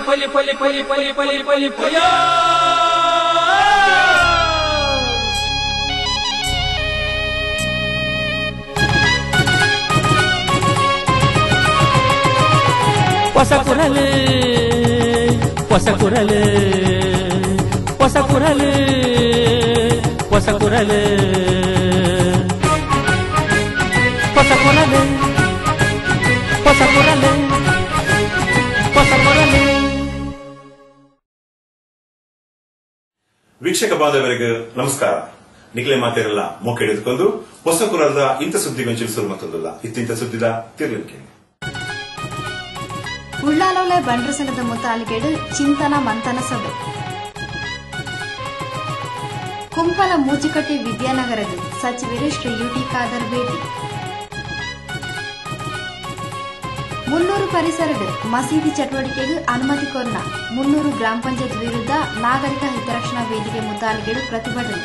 ಪಲಿ ಪಲಿ ಪಲಿ ಪಲಿ ಪಲಿ ಪಲಿ ಪಯ ಹೊಸ ಕುರಲು ಹೊಸ ಕುರಲು ಹೊಸ ಕುರಲು ಹೊಸ ಕುರಲು ಹೊಸ ಕುರಲು ಹೊಸ ಕುರಲು ಹೊಸ ಕುರಲು. ವೀಕ್ಷಕ ಬಾಂಧವರಿಗೆ ನಮಸ್ಕಾರ. ನಿಖಲೆ ಮಾತೆರಲ್ಲ ಮೊಕ್ಕ ಹಿಡಿದುಕೊಂಡು ಹೊಸ ಕುರದ ಇಂಥ ಸುದ್ದಿಗೊಂಚಿಲಿಸಲು ಮತ್ತೊಂದಲ್ಲ ಇತ್ತಿಂತ ಸುದ್ದಿದ ತಿರ್ಲಿಕ್ಕೆ ಉಳ್ಳಾಲೊಲೆ ಬಂಡ್ರ ಸಂಘದ ಮುತಾಲಿಗೆಡು ಚಿಂತನ ಮಂಥನ ಸಭೆ ಕುಂಪಲ ಮೂಚಿಕಟ್ಟಿ ವಿದ್ಯಾನಗರದ ಸಚಿವರು ಶ್ರೀ ಯುಟಿ ಖಾದರ್ ಭೇಟಿ. ಮುನ್ನೂರು ಪರಿಸರದ ಮಸೀದಿ ಚಟುವಟಿಕೆಗೆ ಅನುಮತಿ ಕೋರಿನ 300 ಗ್ರಾಮ ಪಂಚಾಯತ್ ವಿರುದ್ಧ ನಾಗರಿಕ ಹಿತರಕ್ಷಣಾ ವೇದಿಕೆ ಮುತಾಲಿಗೆಡು ಪ್ರತಿಭಟನೆ.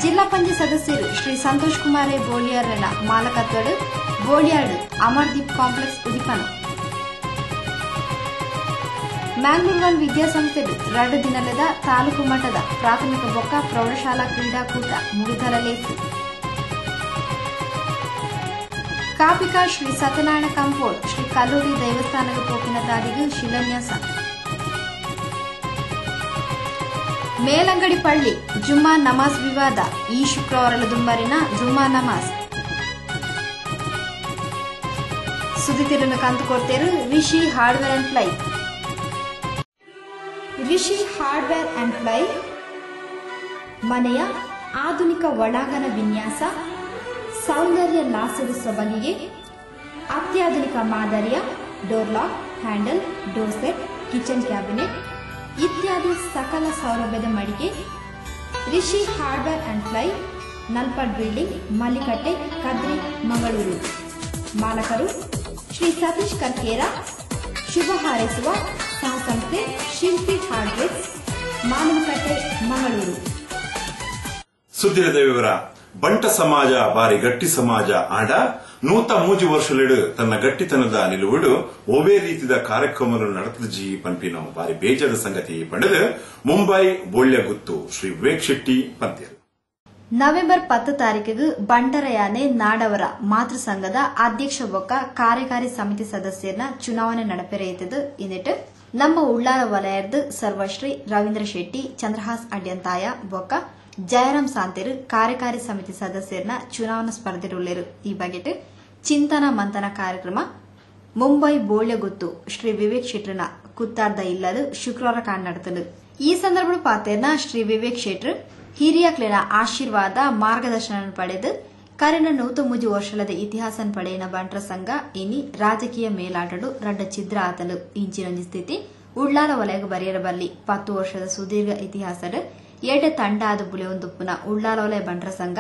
ಜಿಲ್ಲಾ ಪಂಚಾಯತ್ ಸದಸ್ಯರು ಶ್ರೀ ಸಂತೋಷ್ ಕುಮಾರ್ ಬೋಳಿಯಾರ್ನ ಮಾಲಕತ್ವಡು ಬೋಳಿಯಾರ್ಡ್ ಅಮರ್ದೀಪ್ ಕಾಂಪ್ಲೆಕ್ಸ್ ಉದಿಪನ. ಮ್ಯಾಂಗ್ಳೂರ್ ವಿದ್ಯಾಸಂಸ್ಥೆಡು 2 ದಿನದ ತಾಲೂಕು ಮಟ್ಟದ ಪ್ರಾಥಮಿಕ ಬೊಕ್ಕ ಪ್ರೌಢಶಾಲಾ ಕ್ರೀಡಾಕೂಟ ಮುಗಿದರಲೇಸು. ಕಾಪಿಕಾ ಶ್ರೀ ಸತ್ಯನಾರಾಯಣ ಕಂಪೋಡ್ ಶ್ರೀ ಕಲ್ಲೂರಿ ದೈವಸ್ಥಾನದ ಪೋಪಿನ ತಾದಿಗೂ ಶಿಲಾನ್ಯಾಸ. ಮೇಲಂಗಡಿ ಪಳ್ಳಿ ಜುಮ್ಮಾ ನಮಾಜ್ ವಿವಾದ ಈ ಶುಕ್ರವಾರದ ದುಂಬರಿನ ಜುಮ್ಮಾ ನಮಾಜ್. ಸುದ್ದಿತಿರನ್ನು ಕಂತುಕೊಡ್ತೇರು Rishi hardware and ply. Rishi hardware and ply ಮನೆಯ ಆಧುನಿಕ ಒಳಾಂಗಣ ವಿನ್ಯಾಸ, ಸೌಂದರ್ಯ ಲಾಸದ ಸಬಲಿಗೆ ಅತ್ಯಾಧುನಿಕ ಮಾದರಿಯ door lock, handle, door set, kitchen cabinet ಇತ್ಯಾದಿ ಸಕಲ ಸೌಲಭ್ಯದ ಮಳಿಗೆ Rishi hardware and ply, Nalpad building, Mallikatte, Kadri, Mangaluru. ಮಾಲಕರು ಶ್ರೀ ಸತೀಶ್ ಕರ್ಕೇರ. ಶುಭ ಹಾರೈಸುವ ಸಹಸಂಸ್ಥೆ ಶಿಲ್ಪಿ ಹಾರ್ಡ್ವೇರ್, ಮಾನವಕಟ್ಟೆ, ಮಂಗಳೂರು. ಸುದ್ದಿರದ ವಿವರ. ಬಂಟ ಸಮಾಜ ಬಾರಿ ಗಟ್ಟಿ ಸಮಾಜ ಆಂಡ 103 ವರ್ಷಲೆಡು ತನ್ನ ಗಟ್ಟಿತನದ ನಿಲುವುಡು ಒವೇ ರೀತಿಯ ಕಾರ್ಯಕ್ರಮವನ್ನು ನಡೆತಜಿ ಪಂಪಿನ ಬಾರಿ ಬೇಜಾದ ಸಂಗತಿ ಪಡೆದು ಮುಂಬೈ ಬೋಳ್ಯಗುತ್ತು ಶ್ರೀ ವಿವೇಕ್ ಶೆಟ್ಟಿ ಪಂದ್ಯರು. ನವೆಂಬರ್ 10 ತಾರೀಕಿಗೆ ಬಂಟರಯಾನೆ ನಾಡವರ ಮಾತೃ ಸಂಘದ ಅಧ್ಯಕ್ಷ ಬೊಕ್ಕ ಕಾರ್ಯಕಾರಿ ಸಮಿತಿ ಸದಸ್ಯರನ್ನ ಚುನಾವಣೆ ನಡೆಪೆರೆಯಿತದು. ಇನ್ನಿಟ್ಟು ನಮ್ಮ ಉಳ್ಳಾಲ ವಲಯದ ಸರ್ವಶ್ರೀ ರವೀಂದ್ರ ಶೆಟ್ಟಿ, ಚಂದ್ರಹಾಸ್ ಅಡ್ಯಂತಾಯ ಬೊಕ್ಕ ಜಯರಾಮ್ ಸಾಂತೇರು ಕಾರ್ಯಕಾರಿ ಸಮಿತಿ ಸದಸ್ಯರನ್ನ ಚುನಾವಣಾ ಸ್ಪರ್ಧೆರುಳ್ಳೇರು. ಈ ಬಗೆಟ್ ಚಿಂತನ ಮಂಥನ ಕಾರ್ಯಕ್ರಮ ಮುಂಬೈ ಬೋಳ್ಯಗುತ್ತು ಶ್ರೀ ವಿವೇಕ್ ಶೆಟ್ರನ ಕುತ್ತಾರ್ದ ಇಲ್ಲದು ಶುಕ್ರವಾರ ಕಾಣ್. ಈ ಸಂದರ್ಭ ಪಾತೇರ್ನ ಶ್ರೀ ವಿವೇಕ್ ಶೆಟ್ರ್ ಹಿರಿಯಕ್ಲಿನ ಆಶೀರ್ವಾದ ಮಾರ್ಗದರ್ಶನ ಪಡೆದು ಕರೆನ 103 ವರ್ಷದ ಇತಿಹಾಸ ಪಡೆಯಿನ ಬಂಟ್ರ ಸಂಘ ಇನಿ ರಾಜಕೀಯ ಮೇಲಾಟಡು 2 ಛಿದ್ರ ಆತಲು ಇಂಚಿನೊಂಜಿ ಸ್ಥಿತಿ ಉಳ್ಳಾಲ ವಲಯಗ ಬರೆಯರಬಲ್ಲಿ 10 ವರ್ಷದ ಸುದೀರ್ಘ ಇತಿಹಾಸದ ಏಟೆ ತಂಡ ಆದ ಬುಳೆಯೊಂದುಪ್ಪುನ ಉಳ್ಳಾಲ ವಲಯ ಬಂಟ್ರ ಸಂಘ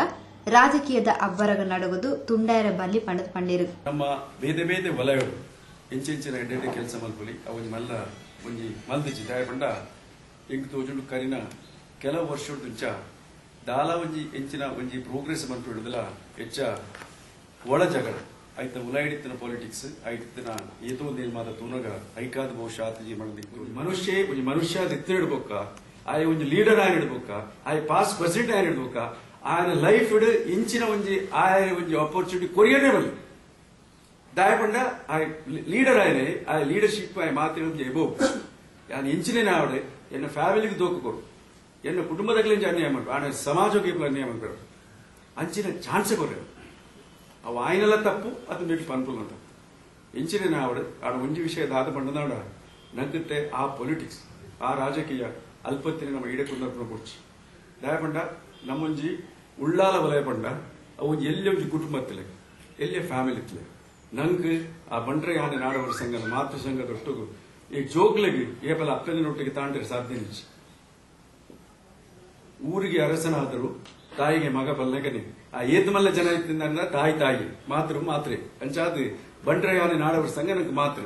ರಾಜಕೀಯದ ಅಬ್ಬರಗ ನಡುಗುದು ತುಂಡಾಯರ ಬಲ್ಲಿ ಪಂಡದ ಪಂಡೇರು. ನಮ್ಮ ಬೇರೆ ಬೇರೆ ವಲಯಗಳು ಇಂಚಿನ ಎಡ್ಡೆ ಕೆಲಸ ಮಲ್ಪುಲಿ ಅವನ್ ಮಲ್ಲ ಒಂಜಿ ಮಲ್ದಿಚ್ಚಿ ದಾಯ ಪಂಡ ಎಂಕ್ ತೋಜುಂಡು ಕರಿನ ಕೆಲವು ವರ್ಷ ದಾಲ ಒಂಜಿ ಎಂಚಿನ ಒಂಜಿ ಪ್ರೋಗ್ರೆಸ್ ಮಲ್ಪಿಡುದಲ್ಲ ಹೆಚ್ಚ ಒಳ ಜಗಳ ಐತ ಉಲಾಯಿಡಿತ್ತಿನ ಪೊಲಿಟಿಕ್ಸ್ ಐತಿನ ಏತೋ ನಿರ್ಮಾದ ತೂನಗ ಐಕಾದ ಬಹುಶಃ ಆತಜಿ ಮನದಿತ್ತು ಮನುಷ್ಯ ಎತ್ತಿಡ್ಬೇಕ ಆಯ ಒಂಜಿ ಲೀಡರ್ ಆಯ್ನ ಇಡ್ಬೇಕ ಆಯ ಪಾಸ್ ಪ್ರೆಸಿಡೆಂಟ್ ಆಯ್ನ ಇಡ್ಬೇಕ ఆయన లైఫ్ ఇంచిన ಒಂಜಿ ಆಯ ಒಂಜಿ ಆಪರ್ಚುನಿಟಿ ಕೊರಿಯನೇ ಬಲ್ಲಿ ದಾಯ ಪಂಡ ಆ ಲೀಡರ್ ಆಯ್ನೆ ಆ ಲೀಡರ್ಶಿಪ್ ಆಯ ಮಾತ್ರ ಎಬೋ ಯಾನ್ ಇಂಚಿನ ಆವಡೆ ಎನ್ನ ಫ್ಯಾಮಿಲಿಗೆ ದೋಕು ಕೊಡು ಎನ್ನ ಕುಟುಂಬದಲ್ಲಿ ಅನ್ಯಾಯ ಮಾಡ್ರು ಆನ ಸಮಾಜಕ್ಕೆ ಅನ್ಯಾಯ ಮಾಡ್ರು ಅಂಚಿನ ಚಾನ್ಸ್ ಕೊರ್ರೆ ಅವು ಆಯ್ನೆಲ್ಲ ತಪ್ಪು ಅದು మీకు ಪನ್ಪುಲ್ ತಪ್ಪು ಇಂಚಿನ ಆವಡೆ ಆಡ ಒಂಜಿ ವಿಷಯ ದಾದ ಪಂಡನಾಡ ನಗ್ಗುತ್ತೆ ಆ ಪೊಲಿಟಿಕ್ಸ್ ಆ ರಾಜಕೀಯ ಅಲ್ಪತ್ತಿನ ನಮ್ಮ ಈಡಕುಂದರ್ಪುರ ಕೊಡ್ಚಿ ದಾಯ ಪಂಡ ನಮ್ಮೊಂಜಿ ಉಳ್ಳಾಲ ವಲಯ ಪಂಡ ಅವು ಎಲ್ಲಿ ಒಂಜಿ ಕುಟುಂಬತ್ತಲೆ ಎಲ್ಲಿ ಫ್ಯಾಮಿಲಿ ಇತ್ತಲೆ ನಂಗೆ ಆ ಬಂಡ್ರೆ ಯಾನೆ ನಾಡವರ ಸಂಘದ ಮಾತೃ ಸಂಘದ ಒಟ್ಟಿಗೂ ಈ ಜೋಗ್ಲೆಗೆ ಏಪಲ ಅಕ್ಕದಿನೊಟ್ಟಿಗೆ ತಾಂಡ್ರೆ ಸಾಧ್ಯ ನಿಚ್ಚಿ ಊರಿಗೆ ಅರಸನಾದರೂ ತಾಯಿಗೆ ಮಗ ಬಲ್ಲಗನೆ ಆ ಏತ್ ಮಲ್ಲ ಜನ ಇತ್ತಿಂದ ತಾಯಿ ಮಾತ್ರೆ ಅಂಚಾದ ಬಂಡ್ರೆ ಯಾನೆ ನಾಡವರ ಸಂಘ ನಂಗೆ ಮಾತ್ರ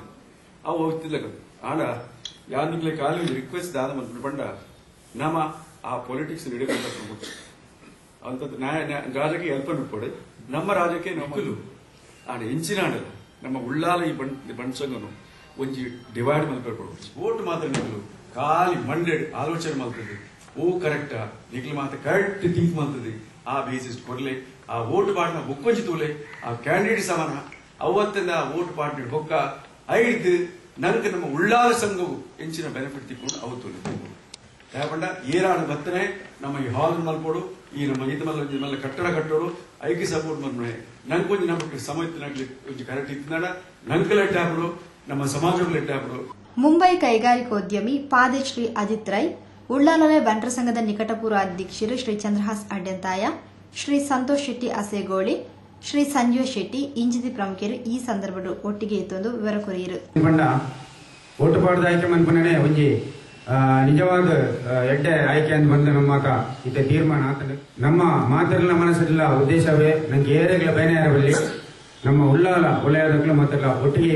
ಅವು ಹೋಗ್ತಿಲ್ಲ ಆಡ ಯಾನಿಗ್ಲೆ ಕಾಲಿ ರಿಕ್ವೆಸ್ಟ್ ದಾದ ಮಂತ್ರಿ ಪಂಡ ನಮ್ಮ ಆ ಪೊಲಿಟಿಕ್ಸ್ ಹಿಡಿಕೊಂಡ ಅಂತದ್ದು ರಾಜಕೀಯ ಅಲ್ಪ ಬಿಟ್ಕೊಡು ನಮ್ಮ ರಾಜಕೀಯ ನಮ್ಮಲು ಆಡ ಹೆಂಚಿನಾಡಲ್ಲ ನಮ್ಮ ಉಳ್ಳಾಲ ಈ ಬಣ್ಸಂಗನು ಒಂಜಿ ಡಿವೈಡ್ ಮಲ್ಪಡ್ಕೊಡ್ಬೋದು ಓಟ್ ಮಾತ್ರ ನಿಕ್ಲು ಖಾಲಿ ಮಂಡೆ ಆಲೋಚನೆ ಮಾಡ್ತದೆ ಓ ಕರೆಕ್ಟಾ ನಿಕ್ಲು ಮಾತ್ರ ಕರೆಕ್ಟ್ ಥಿಂಕ್ ಮಾಡ್ತದೆ ಆ ಬೇಸಿಸ್ ಕೊಡ್ಲೆ ಆ ಓಟ್ ಪಾಡ್ನ ಬುಕ್ಕೊಂಜಿ ತೂಲೆ ಆ ಕ್ಯಾಂಡಿಡೇಟ್ ಸಮಾನ ಅವತ್ತಿಂದ ಓಟ್ ಪಾಡ್ನ ಬೊಕ್ಕ ಐದು ನಂಗೆ ನಮ್ಮ ಉಳ್ಳಾಲ ಸಂಘವು ಹೆಂಚಿನ ಬೆನಿಫಿಟ್ ತಿಕ್ಕೊಂಡು ಅವತ್ತು ಯಾಕಂಡ ಏರಾಣ ಬತ್ತನೆ ನಮ್ಮ ಈ ಹಾಲ್ ಮಲ್ಪೋಡು ಈ ನಮ್ಮ ಇದು ಮಲ್ಲ ಕಟ್ಟಡ ಕಟ್ಟೋಡು ಐಕಿ ಸಪೋರ್ಟ್ ಮಾಡ್ರೆ ನಂಗೆ ನಮಗೆ ಸಮಯಕ್ಕೆ ಕರೆಕ್ಟ್ ಇತ್ತಿನಾಡ ನಂಗೆ ಲೆಟ್ ಹಾಕೋಡು ನಮ್ಮ ಸಮಾಜಕ್ಕೆ ಲೆಟ್ ಹಾಕೋಡು. ಮುಂಬೈ ಕೈಗಾರಿಕೋದ್ಯಮಿ ಪಾದಶ್ರೀ ಅಜಿತ್ ರೈ ಉಳ್ಳಾಲೊಲೆ ಬಂಟರ ಸಂಘದ ನಿಕಟಪೂರ್ವ ಅಧ್ಯಕ್ಷರು ಶ್ರೀ ಚಂದ್ರಹಾಸ್ ಅಡ್ಯಂತಾಯ, ಶ್ರೀ ಸಂತೋಷ್ ಶೆಟ್ಟಿ ಅಸೇಗೋಳಿ, ಶ್ರೀ ಸಂಜೀವ್ ಶೆಟ್ಟಿ ಇಂಜಿತಿ ಪ್ರಮುಖರು ಈ ಸಂದರ್ಭದ ಒಟ್ಟಿಗೆ ಇತ್ತೊಂದು ವಿವರ ಕೊರಿಯರು. ಓಟು ಪಾಡದ ಆಯ್ಕೆ ಮನ್ಪನೇ ಒಂಜಿ ನಿಜವಾದ ಎಡ್ಡೆ ಆಯ್ಕೆ ಅಂತ ಬಂದ ನಮ್ಮ ಇತ ತೀರ್ಮಾನ ಆತಂಡ ನಮ್ಮ ಮಾತಲ್ಲ ಮನಸ್ಸಲ್ಲ ಉದ್ದೇಶವೇ ನಂಗೆ ಏರೆಗಳ ಬಯನೆಯಾರಬಲ್ಲಿ ನಮ್ಮ ಉಳ್ಳಾಲ ಒಳ್ಳೆಯದಕ್ಕೂ ಮಾತಲ್ಲ ಒಟ್ಟಿಗೆ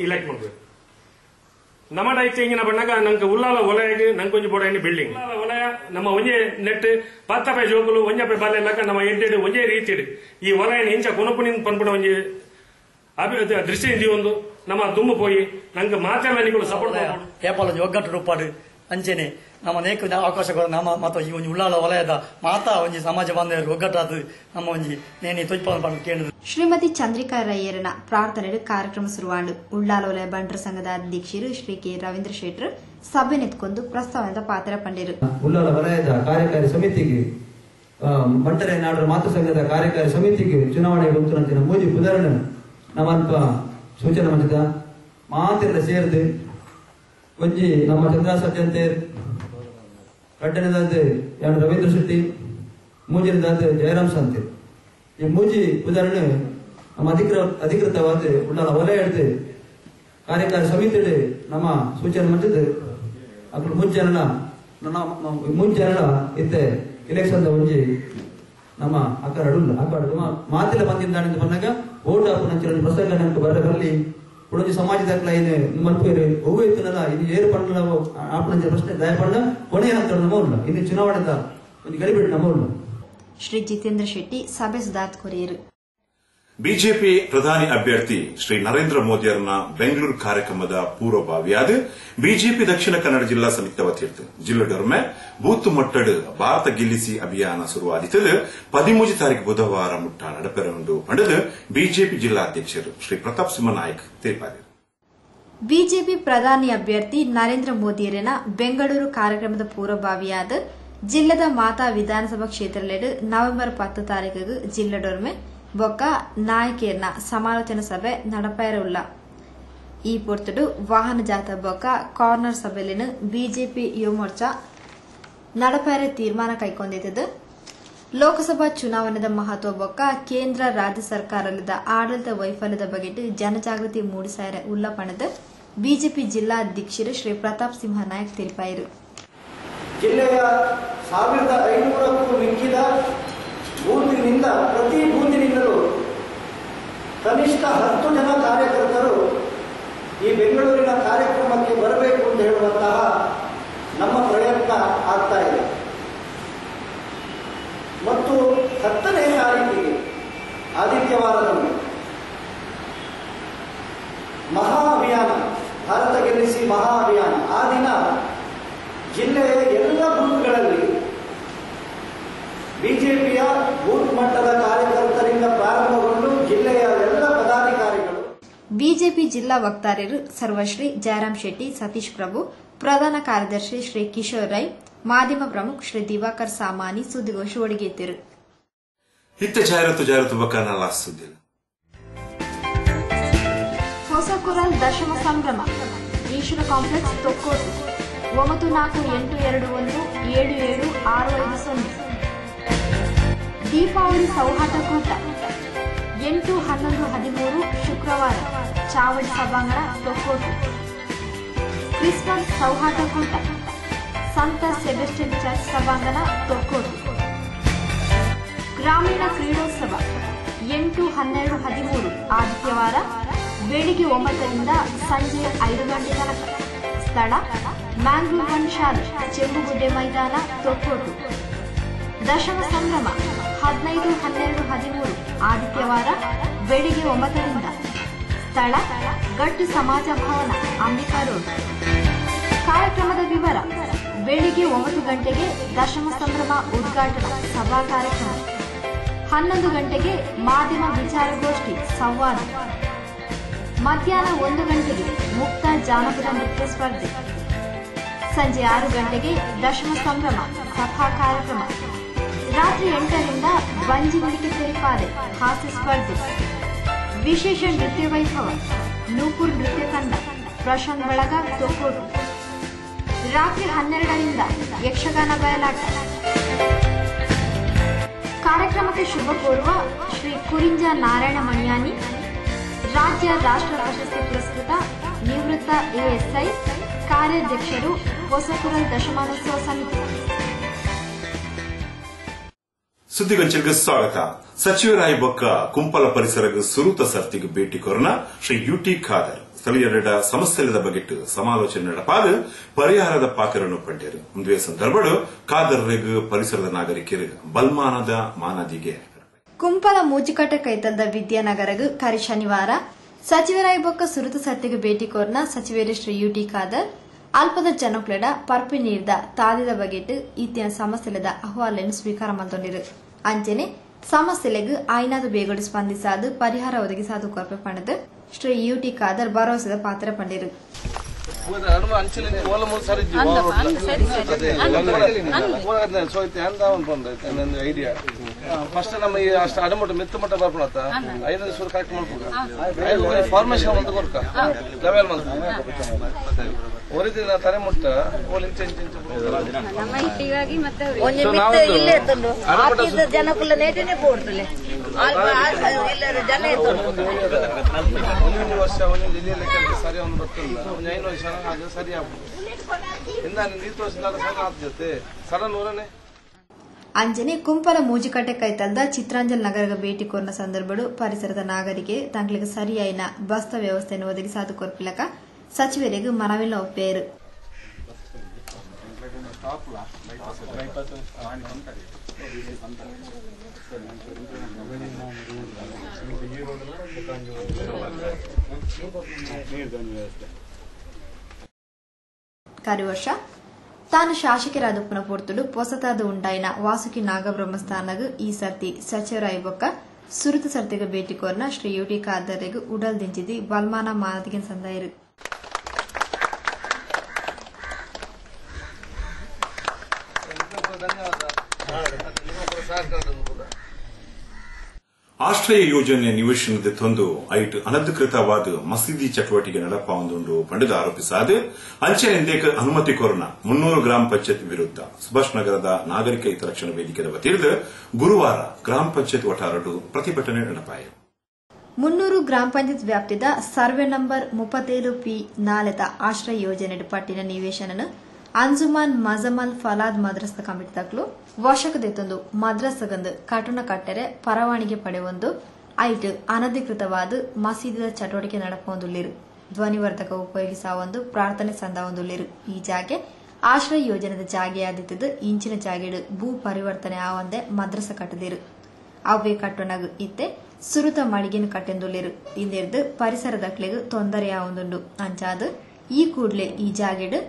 ಇಲೆಕ್ಟ್ ಮಾಡ್ಬೇಕು ನಮ್ಮಡ ಐತೆ ಹಿಂಗಿನ ಬಣ್ಣಗ ನಂಗೆ ಉಳ್ಳಾಲ ಒಲೆಯಾಗಿ ನಂಗೆ ಬೋಡ ಬಿಲ್ಡಿಂಗ್ ಒಲೆಯ ನಮ್ಮ ಒಂಜೆ ನೆಟ್ 10 ರೂಪಾಯಿ ಜೋಕುಲು ಒಂಜೆ ಬಾಲ್ಯಕ್ಕ ನಮ್ಮ ಎಡ್ಡೆಡು ಒಂಜೆ ರೀತಿ ಈ ಒಲೆಯನ್ನು ಹಿಂಚ ಕೊನಪುನಿಂದ ಪನ್ಪುಣ ಒಂಜಿ ದೃಷ್ಟಿ ಇಂದಿ ಒಂದು ನಮ್ಮ ದುಮ್ಮು ಪೋಯಿ ನಂಗೆ ಮಾತೆಲ್ಲ ಸಪೋರ್ಟ್ ಏಪಾಲ ಒಗ್ಗಟ್ಟು ರೂಪಾಡು ಅಂಚೆನೆ ನಮ್ಮ ನೇಕ ಅವಕಾಶ ನಮ್ಮ ಮತ್ತು ಈ ಒಂದು ಉಳ್ಳಾಲ ವಲಯದ ಮಾತಾ ಒಂಜಿ ಸಮಾಜ ಬಾಂಧವರು ಒಗ್ಗಟ್ಟಾದ ನಮ್ಮ ಒಂಜಿ ನೇನೆ ತೊಜ್ಪಾಲ ಕೇಳಿದ್ರು. ಶ್ರೀಮತಿ ಚಂದ್ರಿಕಾ ರೈಯರನ ಪ್ರಾರ್ಥನೆ ಕಾರ್ಯಕ್ರಮ ಶುರುವಾಂಡು ಉಳ್ಳಾಲ ವಲಯ ಬಂಟರ ಸಂಘದ ಅಧ್ಯಕ್ಷರು ಶ್ರೀ ಕೆ ರವೀಂದ್ರ ಶೆಟ್ಟರ್ ಸಭೆ ನೆತ್ಕೊಂಡು ಪ್ರಸ್ತಾವದ ಪಾತ್ರ ಪಂಡಿರು. ಉಳ್ಳಾಲ ವಲಯದ ಕಾರ್ಯಕಾರಿ ಸಮಿತಿಗೆ ಬಂಟರೆ ನಾಡರ ಮಾತೃ ಸಂಘದ ಕಾರ್ಯಕಾರಿ ಸಮಿತಿಗೆ ಚುನಾವಣೆ ಬಂತು ಮೂಜಿ ಉದಾಹರಣೆ ನಮ್ಮಲ್ಪ ಸೂಚನೆ ಮಾಡಿದ ಮಾತೆಲ್ಲ ಸೇರಿದು ಒಂಜಿ ನಮ್ಮ ಚಂದ್ರಾಸ್ ಅಡ್ಯಂತೇರ್ ಕಡ್ಡನದಾದ ಎರಡು ರವೀಂದ್ರ ಶೆಟ್ಟಿ ಮೂಜಿನದಾದ ಜಯರಾಮ್ ಸಂತೇರ್ ಈ ಮೂಜಿ ಉದಾಹರಣೆ ನಮ್ಮ ಅಧಿಕೃತವಾದ ಉಳ್ಳಾಲ ವಲಯ ಹಿಡಿದು ಕಾರ್ಯಕಾರಿ ಸಮಿತಿ ನಮ್ಮ ಸೂಚನೆ ಮಾಡಿದ್ದು ಅక్కడ ಮುಂಚೆನ ಇತ್ತೆ ಇಲೆಕ್ಷನ್ ಒಂಜಿ ನಮ್ಮ ಅಕ್ಕ ಅಡುಲ್ಲ ಅಕ್ಕ ಮಾತೆಲ್ಲ ಬಂದಿದ್ದಾನೆ ಬಂದಾಗ ಓಟ್ ಹಾಕು ಪ್ರಸಂಗ ಬರಲಿ ಉಳಿದ ಸಮಾಜದ ಏನು ಮಲ್ಪೇರು ಹೋಗು ಇತ್ತನಲ್ಲ ಇದು ಏರು ಪಂಡ ಆಪಣ ಪ್ರಶ್ನೆ ದಯ ಪಂಡ ಕೊನೆಯ ಹಂತ ನಮಲ್ಲ ಇನ್ನು ಚುನಾವಣೆದ ಒಂದು ಗಡಿಬಿಟ್ಟು ನಮಲ್ಲ. ಶ್ರೀ ಜಿತೇಂದ್ರ ಶೆಟ್ಟಿ ಸಭೆ ಸುಧಾರ್ಥ ಕೊರಿಯರು. ಬಿಜೆಪಿ ಪ್ರಧಾನಿ ಅಭ್ಯರ್ಥಿ ಶ್ರೀ ನರೇಂದ್ರ ಮೋದಿಯವರನ್ನ ಬೆಂಗಳೂರು ಕಾರ್ಯಕ್ರಮದ ಪೂರ್ವಭಾವಿಯಾದ ಬಿಜೆಪಿ ದಕ್ಷಿಣ ಕನ್ನಡ ಜಿಲ್ಲಾ ಸಮಿತಿ ವತಿರ್ತು ಜಿಲ್ಲೆಡೊರ್ಮೆ ಬೂತ್ ಮೊಟ್ಟಡ್ ಭಾರತ ಗೆಲ್ಲಿಸಿ ಅಭಿಯಾನ ಶುರುವಾದಿತದ 13 ತಾರೀಕು ಬುಧವಾರ ಮುಟ್ಟ ನಡಪೆರೊಂಡು ಪಂಡದ ಬಿಜೆಪಿ ಜಿಲ್ಲಾಧ್ಯಕ್ಷರು ಶ್ರೀ ಪ್ರತಾಪ್ ಸಿಂಹ ನಾಯ್ಕ್ ತಿಳಿಸಿದರು. ಬಿಜೆಪಿ ಪ್ರಧಾನಿ ಅಭ್ಯರ್ಥಿ ನರೇಂದ್ರ ಮೋದಿಯರನ ಬೆಂಗಳೂರು ಕಾರ್ಯಕ್ರಮದ ಪೂರ್ವಭಾವಿಯಾದ ಜಿಲ್ಲೆದ ಮಾತಾ ವಿಧಾನಸಭಾ ಕ್ಷೇತ್ರಲೆಡ್ ನವೆಂಬರ್ 10 ತಾರೀಕಿಗೆ ಜಿಲ್ಲೆಡೊರ್ಮೆ ಬೊಕ್ಕ ನಾಯಕಿಯರ್ನ ಸಮಾಲೋಚನಾ ಸಭೆ ನಡಪೇರುಲ್ಲ. ಈ ಪೊರ್ತುಡು ವಾಹನ ಜಾಥಾ ಬೊಕ್ಕ ಕಾರ್ನರ್ ಸಭೆಲಿನ ಬಿಜೆಪಿ ಯುವ ಮೋರ್ಚಾ ನಡಪೇರೆ ತೀರ್ಮಾನ ಕೈಗೊಂಡಿದ್ದು ಲೋಕಸಭಾ ಚುನಾವಣೆದ ಮಹತ್ವ ಬೊಕ್ಕ ಕೇಂದ್ರ ರಾಜ್ಯ ಸರ್ಕಾರದ ಆಡಳಿತ ವೈಫಲ್ಯದ ಬಗ್ಗೆ ಜನಜಾಗೃತಿ ಮೂಡಿಸಾರ ಉಲ್ಲಪಣದ ಬಿಜೆಪಿ ಜಿಲ್ಲಾ ಅಧ್ಯಕ್ಷರು ಶ್ರೀ ಪ್ರತಾಪ್ ಸಿಂಹ ನಾಯ್ಕ್ ತಿಳಿಸಿದರು. ಜಿಲ್ಲೆಯ 1500ಕ್ಕೂ ಮಿಕ್ಕಿದ ಬೂತಿನಿಂದ ಪ್ರತಿ ಬೂತಿನಿಂದಲೂ ಕನಿಷ್ಠ 10 ಜನ ಕಾರ್ಯಕರ್ತರು ಈ ಬೆಂಗಳೂರಿನ ಕಾರ್ಯಕ್ರಮಕ್ಕೆ ಬರಬೇಕು ಅಂತ ಹೇಳುವಂತಹ ನಮ್ಮ ಪ್ರಯತ್ನ ಆಗ್ತಾ ಇದೆ ಮತ್ತು 10ನೇ ತಾರೀಕಿಗೆ ಆದಿತ್ಯವಾರದಂದು ಮಹಾ ಅಭಿಯಾನ ಭಾರತ ಗೆಲ್ಲಿಸಿ ಮಹಾ ಅಭಿಯಾನ ಆ ದಿನ ಜಿಲ್ಲೆಯ ಎಲ್ಲ ಬೂತ್ಗಳಲ್ಲಿ ಬಿಜೆಪಿಯ ಬೂತ್ ಮಟ್ಟದ ಕಾರ್ಯಕರ್ತರಿಂದ ಪ್ರಾರಂಭಗೊಂಡು ಜಿಲ್ಲೆಯ ಎಲ್ಲ ಪದಾಧಿಕಾರಿಗಳು. ಬಿಜೆಪಿ ಜಿಲ್ಲಾ ವಕ್ತಾರರು ಸರ್ವಶ್ರೀ ಜಯರಾಮ್ ಶೆಟ್ಟಿ, ಸತೀಶ್ ಪ್ರಭು, ಪ್ರಧಾನ ಕಾರ್ಯದರ್ಶಿ ಶ್ರೀ ಕಿಶೋರ್ ರೈ, ಮಾಧ್ಯಮ ಪ್ರಮುಖ ಶ್ರೀ ದಿವಾಕರ್ ಸಾಮಾನಿ ಸುದ್ದಿಗೋಷ್ಠಿ ಒಳಗೆತ್ತಿರು. ಹೊಸ ಕುರಲ್ ದಶಮ ಸಂಭ್ರಮ ಈಶ್ವರ ಕಾಂಪ್ಲೆಕ್ಸ್ ತೊಕ್ಕೋಟು 9482177650. ದೀಪಾವಳಿ ಸೌಹಾರ್ದಕೂಟ 8-11-13 ಶುಕ್ರವಾರ ಚಾವಡಿ ಸಭಾಂಗಣ ತೊಕ್ಕೋಟು. ಕ್ರಿಸ್ಮಸ್ ಸೌಹಾರ್ದಕೂಟ ಸಂತ ಸೆಬೆಸ್ಟಿಯನ್ ಚರ್ಚ್ ಸಭಾಂಗಣ ತೊಕ್ಕೋಟು. ಗ್ರಾಮೀಣ ಕ್ರೀಡೋತ್ಸವ 8-12-13 ಆದಿತ್ಯವಾರ ಬೆಳಿಗ್ಗೆ 9ರಿಂದ ಸಂಜೆ 5 ಗಂಟೆ ತನಕ. ಸ್ಥಳ ಮ್ಯಾಂಗ್ಳೂರ್ 1 ಶಾಲೆ, ಚೆಂಬುಗುಡ್ಡೆ ಮೈದಾನ, ತೊಕ್ಕೋಟು. ದಶಮ ಸಂಭ್ರಮ 15, 12, 13 ಆದಿತ್ಯವಾರ ಬೆಳಿಗ್ಗೆ 9ರಿಂದ. ಸ್ಥಳ ಗಟ್ಟಿ ಸಮಾಜ ಭವನ, ಅಂಬಿಕಾ ರೋಡ್. ಕಾರ್ಯಕ್ರಮದ ವಿವರ: ಬೆಳಿಗ್ಗೆ 9 ಗಂಟೆಗೆ ದಶಮ ಸಂಭ್ರಮ ಉದ್ಘಾಟನಾ ಸಭಾ ಕಾರ್ಯಕ್ರಮ. 11 ಗಂಟೆಗೆ ಮಾಧ್ಯಮ ವಿಚಾರಗೋಷ್ಠಿ ಸಂವಾದ. ಮಧ್ಯಾಹ್ನ 1 ಗಂಟೆಗೆ ಮುಕ್ತ ಜಾನಪದ ನೃತ್ಯ ಸ್ಪರ್ಧೆ. ಸಂಜೆ 6 ಗಂಟೆಗೆ ದಶಮ ಸಂಭ್ರಮ ಸಭಾ ಕಾರ್ಯಕ್ರಮ. ರಾತ್ರಿ 8ರಿಂದ ಬಂಜಿ ನುಡಿಕೆ ತೆರಿಪಾಲೆ ಹಾಸ್ಯ ಸ್ಪರ್ಧೆ. ವಿಶೇಷ ನೃತ್ಯ ವೈಭವ, ನೂಪುರ್ ನೃತ್ಯ ತಂಡ, ಪ್ರಶಾಂತ್ ಬಳಗ, ತೊಕ್ಕೋಟು. ರಾತ್ರಿ 12ರಿಂದ ಯಕ್ಷಗಾನ ಬಯಲಾಟ. ಕಾರ್ಯಕ್ರಮಕ್ಕೆ ಶುಭ ಕೋರುವ ಶ್ರೀ ಕುರಿಂಜ ನಾರಾಯಣ ಮಣಿಯಾನಿ, ರಾಜ್ಯ ರಾಷ್ಟ್ರ ಪ್ರಶಸ್ತಿ ಪುರಸ್ಕೃತ ನಿವೃತ್ತ ಎಎಸ್ಐ, ಕಾರ್ಯಾಧ್ಯಕ್ಷರು, ಹೊಸಕುರಲ್ ದಶಮಾನೋತ್ಸವ ಸಮಿತಿ. ಸುದ್ದಿಗೊಂಚಲ್ಗೆ ಸ್ವಾಗತ. ಸಚಿವರಾಯ ಬೊಕ್ಕ ಕುಂಪಲ ಪರಿಸರಗ ಸುರುತ ಸರ್ತಿಗೆ ಭೇಟಿ ಕೊರನ ಶ್ರೀ ಯುಟಿ ಖಾದರ್ ಸ್ಥಳೀಯರ ಸಮಸ್ಯೆಗಳ ಬಗೆಟ್ಟು ಸಮಾಲೋಚನೆ ನಡಪಾದ ಪರಿಹಾರದ ಪಾತ್ರವನ್ನು ಪಂಡ್ಯರು. ಒಂದೇ ಸಂದರ್ಭಡು ಖಾದರ್ರೆಗ್ ಪರಿಸರದ ನಾಗರಿಕರಿಗೆ ಬಲ್ಮಾನದ ಮಾನದಿಗೆ ಕುಂಪಲ ಮೂಜಿಕಟ್ಟೆ ಕೈತಲ್ದ ವಿದ್ಯಾನಗರಗ ಕರಿ ಶನಿವಾರ ಸಚಿವರಾಯ ಬೊಕ್ಕ ಸುರುತ ಸರ್ತಿಗೆ ಭೇಟಿ ಕೋರ್ನ ಸಚಿವರು ಶ್ರೀ ಯುಟಿ ಖಾದರ್ ಅಲ್ಪದ ಜನಕ್ಲೆಡ ಪರ್ಪಿ ನೀಡಿದ ತಾದಿದ ಬಗೆಟ್ಟು ಇತ್ತಿನ ಸಮಸ್ಯೆಲದ ಅಹವಾಲನ್ನು ಸ್ವೀಕಾರ ಮಾಡಿಕೊಂಡಿರು. ಅಂಚನೆ ಸಮಸ್ಯೆಲೆಗ್ ಆಯ್ನಾದು ಬೇಗಡೆ ಸ್ಪಂದಿಸಾದು ಪರಿಹಾರ ಒದಗಿಸಾದು ಕೊರಪೆ ಪಣದು ಶ್ರೀ ಯುಟಿ ಖಾದರ್ ಭರವಸೆದ ಪಾತ್ರ ಪಂಡಿರು. ಐಡಿಯಾ ಫಸ್ಟ್ ನಮ್ಮ ಅಷ್ಟು ಅಡಮಟ್ಟ ಮೆತ್ತ ಮಟ್ಟ ಬರ್ಕೊಳತ್ತ 5 ದಿವಸ ಕರೆಕ್ಟ್ ಮಾಡ್ಕೊಡ ಫಾರ್ಮೇಶನ್ ಅಂತ ಕೊಡ್ಕ ಲೆವೆಲ್ ಮಂತ್ ಒರಿಜಿನ ತರೆ ಮುಟ್ಟ ಜನಕ್ಕಲ್ಲ ನೇಟನೆ ಪೋಡ್ತಲೆ ಒಂದು ವರ್ಷ ಒಂದು ಇಲ್ಲಿ ಸರಿ ಒಂದು ಬರ್ತಲ್ಲ ಒಂದು 5 ವರ್ಷ ಅದು ಸರಿ ಆಗ್ಬೋದು ಇಂದ ನೀರು ತೋರಿಸಿದಾಗ ಸರಿ ಆಗ್ತೈತೆ ಸಡನ್ ಊರನೆ. ಅಂಜನೆ ಕುಂಪಲ ಮೂಜಿಕಟ್ಟೆ ಕೈತಲ್ದ ಚಿತ್ರಾಂಜಲ್ ನಗರಗ ಭೇಟಿ ಕೋರ್ನ ಸಂದರ್ಭಡು ಪರಿಸರದ ನಾಗರಿಕೆ ತಂಗ್ಲಿಗೆ ಸರಿಯಾಯಿನ ಬಸ್ತ ವ್ಯವಸ್ಥೆಯನ್ನು ಒದಗಿಸಾದು ಕೊರ್ಪಿಲಕ ಸಚಿವರಿಗೆ ಮನವಿಲ್ಲ ಒಪ್ಪೇರು. ಕರಿವರ್ಷ ತಾನು ಶಾಸಕರಾದ ಪುನಪೂರ್ತುಡು ಪೊಸತಾದ ಉಂಟಾಯಿನ ವಾಸುಕಿ ನಾಗಬ್ರಹ್ಮಸ್ಥಾನಗ ಈ ಸರ್ತಿ ಸಚಿವರಾಯ ಬೊಕ್ಕ ಸುರುತ ಸರ್ತಿಗೆ ಭೇಟಿ ಕೋರ್ನ ಶ್ರೀ ಯುಟಿ ಖಾದರ್ರೆಗ್ ಉಡಲ್ ದಿಂಚಿದಿ ಬಲ್ಮಾನ ಮಾನದಿಗೆ ಸಂದಾಯಿರು. ಆಶ್ರಯ ಯೋಜನೆ ನಿವೇಶನದ ತಂದು ಐಟ್ ಅನಧಿಕೃತವಾದ ಮಸೀದಿ ಚಟುವಟಿಕೆ ನಡಪಾವೊಂದುಂಡು ಪಂಡದ ಆರೋಪಿಸಾದ ಅಂಚೆನೆಂದೇಕ ಅನುಮತಿ ಕೋರನ 300 ಗ್ರಾಮ ಪಂಚಾಯತ್ ವಿರುದ್ಧ ಸುಭಾಷ್ ನಗರದ ನಾಗರಿಕ ಹಿತರಕ್ಷಣಾ ವೇದಿಕೆದ ವತಿಯಿಂದ ಗುರುವಾರ ಗ್ರಾಮ ಪಂಚಾಯತ್ ವಠಾರಡು ಪ್ರತಿಭಟನೆ ನಡಪಾಯಿತು. 300 ಗ್ರಾಮ ಪಂಚಾಯತ್ ವ್ಯಾಪ್ತಿದ ಸರ್ವೆ ನಂಬರ್ 37P 4 ಆಶ್ರಯ ಯೋಜನೆ ಪಟ್ಟಿನ ನಿವೇಶನ ಅಂಜುಮಾನ್ ಮಜಮಲ್ ಫಲಾದ್ ಮದ್ರಸಾ ಕಮಿಟಿದಾಗ್ಲು ವಶಕದೆತ್ತೊಂದು ಮದ್ರಸಗಂದು ಕಟುನ ಕಟ್ಟರೆ ಪರವಾನಿಗೆ ಪಡೆಯೊಂದು ಐಟ್ ಅನಧಿಕೃತವಾದ ಮಸೀದಿದ ಚಟುವಟಿಕೆ ನಡಪೊಂದುಲ್ಲಿರು. ಧ್ವನಿವರ್ಧಕ ಉಪಯೋಗಿಸಾವೊಂದು ಪ್ರಾರ್ಥನೆ ಸಂದಾವೊಂದುಲ್ಲಿರು. ಈ ಜಾಗೆ ಆಶ್ರಯ ಯೋಜನೆದ ಜಾಗೆಯಾದಿತ್ತದು ಇಂಚಿನ ಜಾಗೆಡು ಭೂ ಪರಿವರ್ತನೆ ಆವಂದೆ ಮದ್ರಸ ಕಟ್ಟದಿರು. ಅವೇ ಕಟ್ಟೊನಗು ಇತ್ತೆ ಸುರುತ ಮಳಿಗೆನು ಕಟ್ಟೆಂದುಲ್ಲಿರು. ಇಂದೆರ್ದು ಪರಿಸರದಕ್ಲೆಗು ತೊಂದರೆಯಾವೊಂದುಂಡು ಅಂಚಾದು ಈ ಕೂಡ್ಲೆ ಈ ಜಾಗೆಡು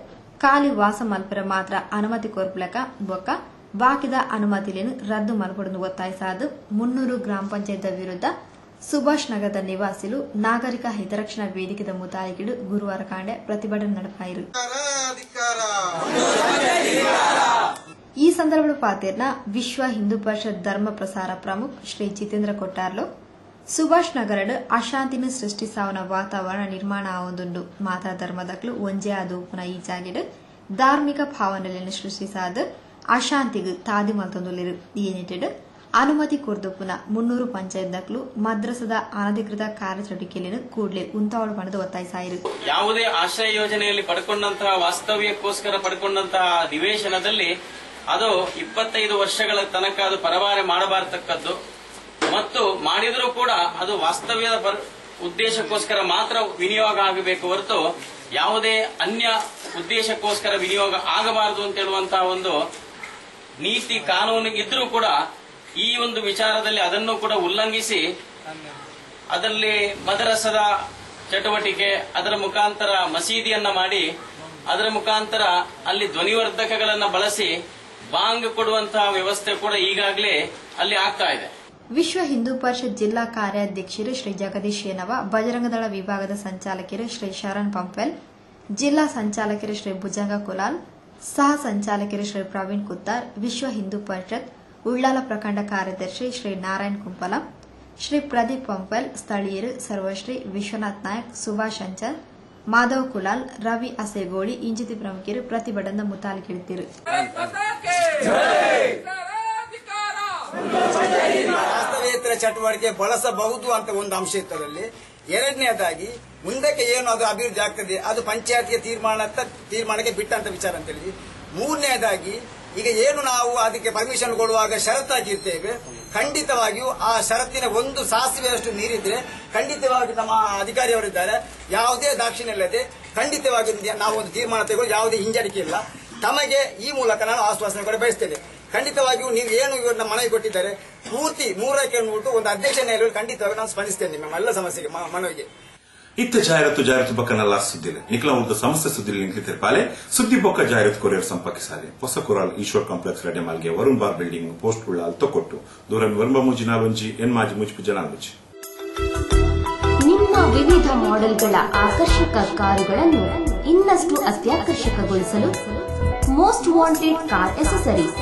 ಖಾಲಿ ವಾಸ ಮಲ್ಪರ ಮಾತ್ರ ಅನುಮತಿ ಕೋರ್ಪಲಕ ಬೊಕ್ಕ ಬಾಕಿದ ಅನುಮತಿಲೇನು ರದ್ದು ಮಲ್ಪಡನ್ನು ಒತ್ತಾಯಿಸಾದು 300 ಗ್ರಾಮ ಪಂಚಾಯತ್ ವಿರುದ್ಧ ಸುಭಾಷ್ ನಗರದ ನಿವಾಸಿಲು ನಾಗರಿಕ ಹಿತರಕ್ಷಣಾ ವೇದಿಕೆದ ಮುತಾಯಿಗಿಡು ಗುರುವಾರ ಕಾಂಡೆ ಪ್ರತಿಭಟನೆ ನಡಪಾಯಿರು. ಈ ಸಂದರ್ಭದ ಪಾತೇರ್ನ ವಿಶ್ವ ಹಿಂದೂ ಪರಿಷತ್ ಧರ್ಮ ಪ್ರಸಾರ ಪ್ರಮುಖ್ ಶ್ರೀ ಜಿತೇಂದ್ರ ಕೊಟ್ಟಾರ್ಲು ಸುಭಾಷ್ ನಗರಡ್ ಅಶಾಂತಿನ ಸೃಷ್ಟಿಸಾವನ ವಾತಾವರಣ ನಿರ್ಮಾಣ ಆವೊಂದುಂಡು ಮಾತಾ ಧರ್ಮದಕ್ಲು ಒಂಜೇ ಆದು ಉಪನ ಈ ಜಾಗೆಡ್ ಧಾರ್ಮಿಕ ಭಾವನೆಯನ್ನು ಸೃಷ್ಟಿಸಾದ ಅಶಾಂತಿಗೆ ತಾದಿ ಮಲ್ತೊಂದುಲ್ಲಿರು. ಈ ನಿಟ್ಟಿಡ್ ಅನುಮತಿ ಕೊರ್ದುಪುನ 300 ಪಂಚಾಯತ್ದಕ್ಲು ಮದ್ರಸದ ಅನಧಿಕೃತ ಕಾರ್ಯಚಟುವಟಿಕೆಯನ್ನು ಕೂಡಲೇ ಉಂತಾವಳು ಪಡೆದು ಒತ್ತಾಯಿಸಾಯಿರು. ಯಾವುದೇ ಆಶ್ರಯ ಯೋಜನೆಯಲ್ಲಿ ಪಡ್ಕೊಂಡಂತಹ ವಾಸ್ತವ್ಯಕ್ಕೋಸ್ಕರ ಪಡ್ಕೊಂಡಂತಹ ನಿವೇಶನದಲ್ಲಿ ಅದು 25 ವರ್ಷಗಳ ತನಕ ಅದು ಪರಭಾರೆ ಮಾಡಬಾರತಕ್ಕದ್ದು ಮತ್ತು ಮಾಡಿದರೂ ಕೂಡ ಅದು ವಾಸ್ತವ್ಯದ ಉದ್ದೇಶಕ್ಕೋಸ್ಕರ ಮಾತ್ರ ವಿನಿಯೋಗ ಆಗಬೇಕು ಹೊರತು ಯಾವುದೇ ಅನ್ಯ ಉದ್ದೇಶಕ್ಕೋಸ್ಕರ ವಿನಿಯೋಗ ಆಗಬಾರದು ಅಂತ ಹೇಳುವಂತಹ ಒಂದು ನೀತಿ ಕಾನೂನು ಇದ್ರೂ ಕೂಡ ಈ ಒಂದು ವಿಚಾರದಲ್ಲಿ ಅದನ್ನು ಕೂಡ ಉಲ್ಲಂಘಿಸಿ ಅದರಲ್ಲಿ ಮದರಸದ ಚಟುವಟಿಕೆ, ಅದರ ಮುಖಾಂತರ ಮಸೀದಿಯನ್ನ ಮಾಡಿ ಅದರ ಮುಖಾಂತರ ಅಲ್ಲಿ ಧ್ವನಿವರ್ಧಕಗಳನ್ನ ಬಳಸಿ ಬಾಂಗ್ ಕೊಡುವಂತಹ ವ್ಯವಸ್ಥೆ ಕೂಡ ಈಗಾಗಲೇ ಅಲ್ಲಿ ಆಗ್ತಾ ಇದೆ. ವಿಶ್ವ ಹಿಂದೂ ಪರಿಷತ್ ಜಿಲ್ಲಾ ಕಾರ್ಯಾಧ್ಯಕ್ಷರು ಶ್ರೀ ಜಗದೀಶ್ ಏನವ, ಬಜರಂಗದಳ ವಿಭಾಗದ ಸಂಚಾಲಕರು ಶ್ರೀ ಶರಣ್ ಪಂಪೆಲ್, ಜಿಲ್ಲಾ ಸಂಚಾಲಕರು ಶ್ರೀ ಭುಜಂಗ ಕುಲಾಲ್, ಸಹ ಸಂಚಾಲಕರು ಶ್ರೀ ಪ್ರವೀಣ್ ಕುತ್ತಾರ್, ವಿಶ್ವ ಹಿಂದೂ ಪರಿಷತ್ ಉಳ್ಳಾಲ ಪ್ರಖಂಡ ಕಾರ್ಯದರ್ಶಿ ಶ್ರೀ ನಾರಾಯಣ್ ಕುಂಪಲ, ಶ್ರೀ ಪ್ರದೀಪ್ ಪಂಪೆಲ್, ಸ್ಥಳೀಯರು ಸರ್ವಶ್ರೀ ವಿಶ್ವನಾಥ್ ನಾಯಕ್, ಸುಭಾಷ್ ಅಂಚಲ್, ಮಾಧವ್ ಕುಲಾಲ್, ರವಿ ಅಸೇಗೋಳಿ ಇಂಜಿತಿ ಪ್ರಮುಖರು ಪ್ರತಿಭಟನಾ ಮುತಾಲಿಕಿಳಿದರು. ವಾಸ್ತವೇತರ ಚಟುವಟಿಕೆ ಬಳಸಬಹುದು ಅಂತ ಒಂದು ಅಂಶ ಇತ್ತದಲ್ಲಿ. ಎರಡನೇದಾಗಿ ಮುಂದಕ್ಕೆ ಏನು ಅದು ಅಭಿವೃದ್ಧಿ ಆಗ್ತದೆ ಅದು ಪಂಚಾಯತಿಯ ತೀರ್ಮಾನಕ್ಕೆ ಬಿಟ್ಟಂತ ವಿಚಾರ ಅಂತ ಹೇಳಿ. ಮೂರನೇದಾಗಿ ಈಗ ಏನು ನಾವು ಅದಕ್ಕೆ ಪರ್ಮಿಷನ್ ಕೊಡುವಾಗ ಷರತ್ತಾಗಿರ್ತೇವೆ, ಖಂಡಿತವಾಗಿಯೂ ಆ ಷರತ್ತಿನ ಒಂದು ಸಾಸಿವೆಯಷ್ಟು ನೀರಿದ್ರೆ ಖಂಡಿತವಾಗಿ ನಮ್ಮ ಅಧಿಕಾರಿಯವರಿದ್ದಾರೆ, ಯಾವುದೇ ದಾಕ್ಷಿಣ್ಯ ಇಲ್ಲದೆ ಖಂಡಿತವಾಗಿ ನಾವು ಒಂದು ತೀರ್ಮಾನ ತೆಗೆದು ಯಾವುದೇ ಹಿಂಜರಿಕೆ ಇಲ್ಲ. ತಮಗೆ ಈ ಮೂಲಕ ನಾನು ಆಶ್ವಾಸನೆ ಕೂಡ ಬಯಸ್ತೇನೆ. ಖಂಡಿತವಾಗಿಯೂ ನೀವು ಏನು ನಮ್ಮ ಮನವಿ ಕೊಟ್ಟಿದ್ದಾರೆ ಪೂರ್ತಿ 100ಕ್ಕೆ ನೋಟು ಒಂದು ಅಧ್ಯಕ್ಷ ನೇರವಾಗಿ ಖಂಡಿತವಾಗಿ ನಾನು ಸ್ಪಂದಿಸ್ತೇನೆ ನಿಮ್ಮ ಎಲ್ಲ ಸಮಸ್ಯೆಗೆ ಮನವಿಗೆ. ಇತ್ತ ಜಾಹೀರಾತು ಬೊಕ್ಕನಲ್ಲ ಸುದ್ದಿಲ್ಲ ನಿಖಲ ಒಂದು ಸಮಸ್ಯೆ ಸುದ್ದಿಲ್ಲ ನಿಂತಿರ್ತಾರೆ ಪಾಲೆ ಸುದ್ದಿ ಬೊಕ್ಕ ಜಾಹೀರಾತು ಕೊರಿಯರ್ ಸಂಪರ್ಕಿಸಾಲೆ ಹೊಸ ಕುರಾಲ್ ಈಶ್ವರ್ ಕಾಂಪ್ಲೆಕ್ಸ್ ರೆಡೆ ಮಾಲ್ಗೆ Varun bar building post Ullal Thokottu ದೂರ ವರ್ಮ ಮುಜಿನಾಲೊಂಜಿ ಎನ್ಮಾಜಿ ಮುಜ್ಪು ಜನಾಲೊಂಜಿ. ನಿಮ್ಮ ವಿವಿಧ ಮಾಡೆಲ್ಗಳ ಆಕರ್ಷಕ ಕಾರುಗಳನ್ನು ಇನ್ನಷ್ಟು ಅತ್ಯಾಕರ್ಷಕಗೊಳಿಸಲು most wanted car accessories,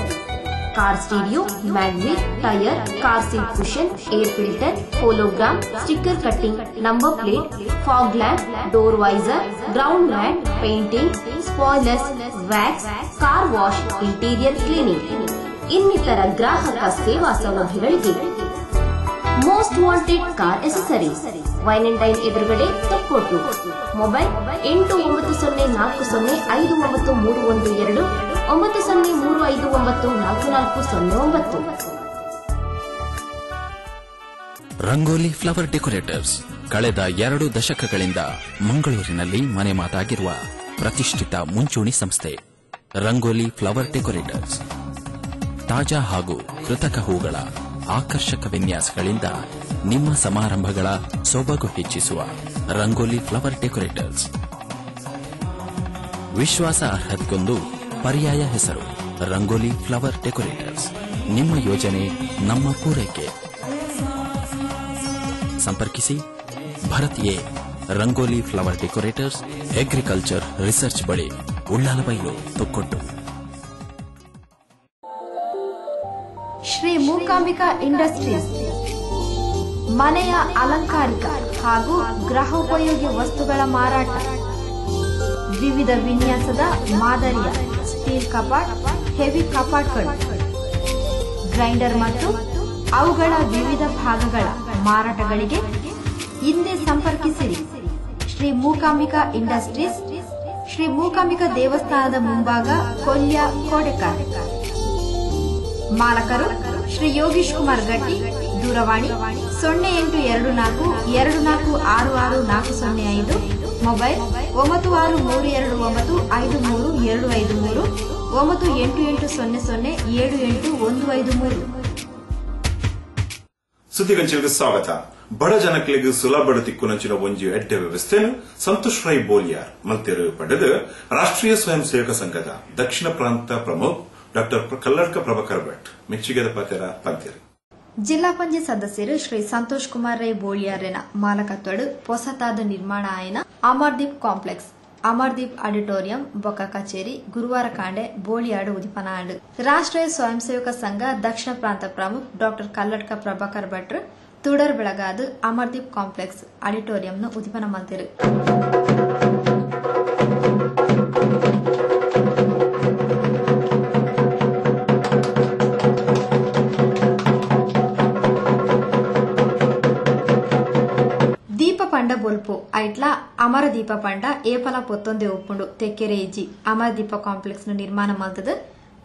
car stereo, magnet, tyre, car seat cushion, air filter, hologram, sticker cutting, number plate, fog lamp, door visor, ground mat, painting, spoilers, wax, car wash, interior cleaning ಇನ್ನಿತರ ಗ್ರಾಹಕ ಸೇವಾ ಸೌಲಭ್ಯಗಳಿಗೆ most wanted car accessories, ವೈನೆಂಟೈನ್ ಎದುರುಗಡೆ Thokkottu. Mobile 894040593112 9035944409. Rangoli flower decorators ಕಳೆದ 2 ದಶಕಗಳಿಂದ ಮಂಗಳೂರಿನಲ್ಲಿ ಮನೆ ಮಾತಾಗಿರುವ ಪ್ರತಿಷ್ಠಿತ ಮುಂಚೂಣಿ ಸಂಸ್ಥೆ ರಂಗೋಲಿ ಫ್ಲವರ್ ಡೆಕೋರೇಟರ್ಸ್. ತಾಜಾ ಹಾಗೂ ಕೃತಕ ಹೂಗಳ ಆಕರ್ಷಕ ವಿನ್ಯಾಸಗಳಿಂದ ನಿಮ್ಮ ಸಮಾರಂಭಗಳ ಸೊಬಗು ಹೆಚ್ಚಿಸುವ ರಂಗೋಲಿ ಫ್ಲವರ್ ಡೆಕೋರೇಟರ್ಸ್. ವಿಶ್ವಾಸ ಅರ್ಹತೆಗೊಂದು ಪರ್ಯಾಯ ಹೆಸರು ರಂಗೋಲಿ ಫ್ಲವರ್ ಡೆಕೋರೇಟರ್ಸ್. ನಿಮ್ಮ ಯೋಜನೆ ನಮ್ಮ ಪೂರೈಕೆ. ಸಂಪರ್ಕಿಸಿ Bharat A rangoli flower decorators, agriculture research ಬಳಿ, ಉಳ್ಳಾಲಬೈಲು, ತೊಕ್ಕೊಟ್ಟು. ಶ್ರೀ ಮೂಕಾಂಬಿಕಾ ಇಂಡಸ್ಟ್ರೀಸ್ ಮನೆಯ ಅಲಂಕಾರಿಕ ಹಾಗೂ ಗೃಹೋಪಯೋಗಿ ವಸ್ತುಗಳ ಮಾರಾಟ. ವಿವಿಧ ವಿನ್ಯಾಸದ ಮಾದರಿಯ ಸ್ಟೀಲ್ ಕಪಾಟ್, ಹೆವಿ ಕಪಾಟ್ಗಳು, ಗ್ರೈಂಡರ್ ಮತ್ತು ಅವುಗಳ ವಿವಿಧ ಭಾಗಗಳ ಮಾರಾಟಗಳಿಗೆ ಹಿಂದೆ ಸಂಪರ್ಕಿಸಿರಿ. ಶ್ರೀ ಮೂಕಾಂಬಿಕಾ ಇಂಡಸ್ಟ್ರೀಸ್, ಶ್ರೀ ಮೂಕಾಂಬಿಕಾ ದೇವಸ್ಥಾನದ ಮುಂಭಾಗ, ಕೊಲ್ಯ, ಕೋಡೆಕಾರ್. ಮಾಲಕರು ಶ್ರೀ ಯೋಗೀಶ್ ಕುಮಾರ್ ಗಟ್ಟಿ. ದೂರವಾಣಿ 082424666405, ಮೊಬೈಲ್ 9632953253, 9880078153. ಸುದ್ದಿಗಂಚಿಗೆ ಸ್ವಾಗತ. ಬಡ ಜನಕ್ಲಿಗೆ ಸುಲಭ ತಿಕ್ಕುನಂಚಿನ ಒಂಜಿ ಎಡ್ಡೆ ವ್ಯವಸ್ಥೆಯನ್ನು ಸಂತೋಷ್ ರೈ ಬೋಲಿಯಾರ್ ಮಂತ್ರಿ ಪಡೆದು ರಾಷ್ಟ್ರೀಯ ಸ್ವಯಂ ಸೇವಕ ಸಂಘದ ದಕ್ಷಿಣ ಪ್ರಾಂತ ಪ್ರಮುಖ ಡಾಕ್ಟರ್ ಕಲ್ಲಡ್ಕ ಪ್ರಭಾಕರ್ ಭಟ್ ಮೆಚ್ಚುಗೆದ ಪತ್ರ ಪಂತಿರು. ಜಿಲ್ಲಾ ಪಂಚಾಯತ್ ಸದಸ್ಯರು ಶ್ರೀ ಸಂತೋಷ್ ಕುಮಾರ್ ರೈ ಬೋಳಿಯಾರ್ನ ಮಾಲಕತ್ವಡು ಹೊಸತಾದ ನಿರ್ಮಾಣ ಆಯ್ನ ಅಮರ್ದೀಪ್ ಕಾಂಪ್ಲೆಕ್ಸ್, ಅಮರ್ದೀಪ್ ಆಡಿಟೋರಿಯಂ ಬೊಕ್ಕ ಕಚೇರಿ ಗುರುವಾರ ಕಾಂಡೆ ಬೋಳಿಯಾಡು ಉದಿಪನಾಡು. ರಾಷ್ಟ್ರೀಯ ಸ್ವಯಂ ಸೇವಕ ಸಂಘ ದಕ್ಷಿಣ ಪ್ರಾಂತ ಪ್ರಮುಖ ಡಾಕ್ಟರ್ ಕಲ್ಲಡ್ಕ ಪ್ರಭಾಕರ್ ಭಟ್ರು ತುಡರ್ ಬೆಳಗಾದು ಅಮರ್ದೀಪ್ ಕಾಂಪ್ಲೆಕ್ಸ್ ಆಡಿಟೋರಿಯಂನ ಉದಿಪನ ಮಂತಿರು. పండ బొల్పు ఐట్లా అమరదీప పండ ఏపల పొత్తొందే ఒప్పుండు తెక్కెರೆ ಇಜ್ಜಿ ಅಮರದೀಪ ಕಾಂಪ್ಲೆಕ್ಸ್ ನು ನಿರ್ಮಾಣ ಮಲ್ತದ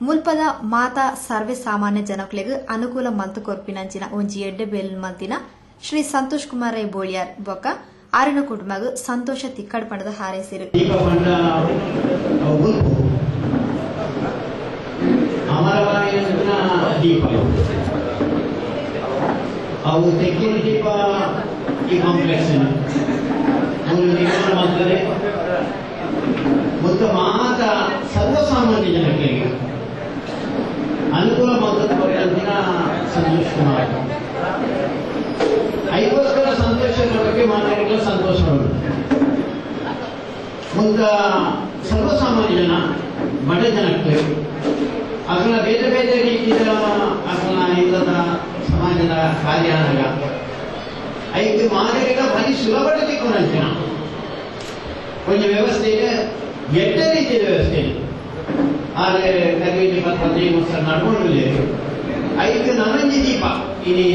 ಮುಲ್ಪದ ಮಾತಾ ಸರ್ವೇ ಸಾಮಾನ್ಯ ಜನಕ್ಲೆಗ್ ಅನುಕೂಲ ಮಲ್ತು ಕೊರ್ಪಿನಂಚಿನ ಒಂಜಿ ಎಡ್ಡೆ ಬೇಲ್ ಮಲ್ತಿನ ಶ್ರೀ ಸಂತೋಷ್ ಕುಮಾರ್ ರೈ ಬೋಳಿಯಾರ್ ಬೊಕ್ಕ ಆರಿನ ಕುಟುಂಬಗ್ ಸಂತೋಷ ತಿಕ್ಕಡ್ ಪಂಡದ ಹಾರೈಸಿರು. ಬಲವಾಯಿನ ದೀಪ ಅವು ತೆಕ್ಕಿನ ದೀಪ ಈ ಕಾಂಪ್ಲೆಕ್ಸ್ ಒಂದು ನಿರ್ಮಾಣ ಮಾಡ್ತಾರೆ ಮತ್ತು ಮಾತ್ರ ಸರ್ವಸಾಮಾನ್ಯ ಜನರಿಗೆ ಅನುಕೂಲ ಮಾಡುತ್ತಿನ ಸಂತೋಷ್ ಕುಮಾರ್ ಐಗೋಸ್ಕರ ಸಂತೋಷದ ಬಗ್ಗೆ ಮಾತಾಡಲು ಸಂತೋಷ ಮುಂದ ಸರ್ವಸಾಮಾನ್ಯ ಜನ ಬಡ ಜನಕ್ಕೆ ಅಗಲ ಬೇರೆ ಬೇರೆ ರೀತಿಯ ಅಗಲ ಇಲ್ಲದ ಸಮಾಜದ ಕಾರ್ಯ ಐದು ಮಾದರಿಗಳ ಬರೀ ಸುಲಭತೆ ಕೊಡಂತಿನ ಕೊಂಚ ವ್ಯವಸ್ಥೆ ಇದೆ ಎಟ್ಟ ರೀತಿಯ ವ್ಯವಸ್ಥೆ ಇದೆ ಆದರೆ ಕರಿವೇಲಿ ಪತ್ರ ನಡ್ಕೊಂಡಿಲ್ಲ ಐದು ನನಂಜಿ ದೀಪ ಇಲ್ಲಿ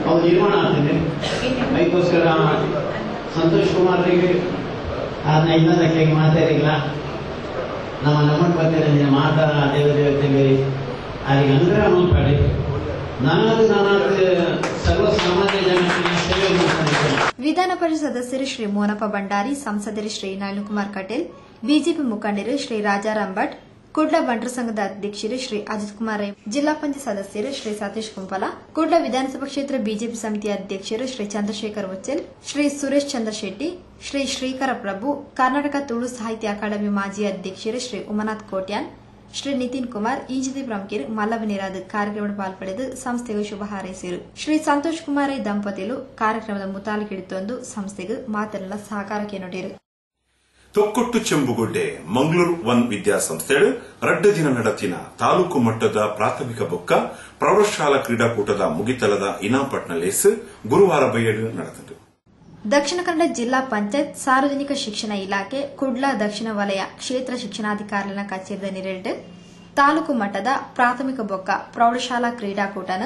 ಅವು ನಿರ್ಮಾಣ ಆಗ್ತದೆ ಅದಕ್ಕೋಸ್ಕರ ಸಂತೋಷ್ ಕುಮಾರ್ಗೆ ಅದನ್ನ ಇನ್ನೊಂದಕ್ಕೆ ಮಾತಾಡಿಲ್ಲ ನಮ್ಮ ನಮ್ಮನ್ನು ಬರ್ತಿದ್ದ ಮಾತಾ ದೇವತೆಗೆ ಅದಕ್ಕೆ ಅಂದ್ರೆ ಮಾತಾಡಿ ನಾನಾದ ಸರ್ವಸಾಮಾನ್ಯ ಜನಕ್ಕೆ ಸೇವೆ ಮಾಡ್ತಾರೆ. ವಿಧಾನ ಪರಿಷತ್ ಸದಸ್ಯರು ಶ್ರೀ ಮೋನಪ್ಪ ಭಂಡಾರಿ, ಸಂಸದರು ಶ್ರೀ ನಳಿನ್ಕುಮಾರ್ ಕಟೀಲ್, ಬಿಜೆಪಿ ಮುಖಂಡರು ಶ್ರೀ ರಾಜಾರಾಮ್ ಭಟ್, ಕುಡ್ಲ ಬಂಟರ ಸಂಘದ ಅಧ್ಯಕ್ಷರು ಶ್ರೀ ಅಜಿತ್ ಕುಮಾರ್ ರೈ, ಜಿಲ್ಲಾ ಪಂಚಾಯತ್ ಸದಸ್ಯರು ಶ್ರೀ ಸತೀಶ್ ಕುಂಪಲ, ಕುಡ್ಲ ವಿಧಾನಸಭಾ ಕ್ಷೇತ್ರ ಬಿಜೆಪಿ ಸಮಿತಿಯ ಅಧ್ಯಕ್ಷರು ಶ್ರೀ ಚಂದ್ರಶೇಖರ್ ವಚ್ಚಲ್, ಶ್ರೀ ಸುರೇಶ್ ಚಂದ್ರ ಶೆಟ್ಟಿ, ಶ್ರೀ ಶ್ರೀಕರ ಪ್ರಭು, ಕರ್ನಾಟಕ ತುಳು ಸಾಹಿತ್ಯ ಅಕಾಡೆಮಿ ಮಾಜಿ ಅಧ್ಯಕ್ಷರು ಶ್ರೀ ಉಮನಾಥ್ ಕೋಟ್ಯಾನ್, ಶ್ರೀ ನಿತಿನ್ ಕುಮಾರ್, ಇಂಜಿತಿ ಪ್ರಮುಖರು ಮಲ್ಲವನಿರಾದ ಕಾರ್ಯಕ್ರಮದ ಪಾಲ್ಪಡೆದು ಸಂಸ್ಥೆಗೆ ಶುಭ ಹಾರೈಸಿದರು. ಶ್ರೀ ಸಂತೋಷ್ ಕುಮಾರ್ ರೈ ದಂಪತಿಗಳು ಕಾರ್ಯಕ್ರಮದ ಮುತಾಲಿಕಿಡಿತೊಂದು ಸಂಸ್ಥೆಗೆ ಮಾತೆಲ್ಲ ಸಹಕಾರಕ್ಕೆ ನುಡಿದರು. ತೊಕ್ಕೊಟ್ಟು ಚೆಂಬುಗುಡ್ಡೆ ಮಂಗಳೂರು ಒನ್ ವಿದ್ಯಾಸಂಸ್ಥೆಗಳು ರಡ್ಡ ದಿನ ನಡತಿನ ತಾಲೂಕು ಮಟ್ಟದ ಪ್ರಾಥಮಿಕ ಬೊಕ್ಕ ಪ್ರೌಢಶಾಲಾ ಕ್ರೀಡಾಕೂಟದ ಮುಗಿತಲದ ಇನಾಪಟ್ನ ಲೇಸ್ ಗುರುವಾರ ಬೈಯಲು ನಡೆದರು. ದಕ್ಷಿಣ ಕನ್ನಡ ಜಿಲ್ಲಾ ಪಂಚಾಯತ್ ಸಾರ್ವಜನಿಕ ಶಿಕ್ಷಣ ಇಲಾಖೆ ಕುಡ್ಲ ದಕ್ಷಿಣ ವಲಯ ಕ್ಷೇತ್ರ ಶಿಕ್ಷಣಾಧಿಕಾರಿಗಳ ಕಚೇರಿದ ನಿರಳಿಟ್ಟು ತಾಲೂಕು ಮಟ್ಟದ ಪ್ರಾಥಮಿಕ ಬೊಕ್ಕ ಪ್ರೌಢಶಾಲಾ ಕ್ರೀಡಾಕೂಟನ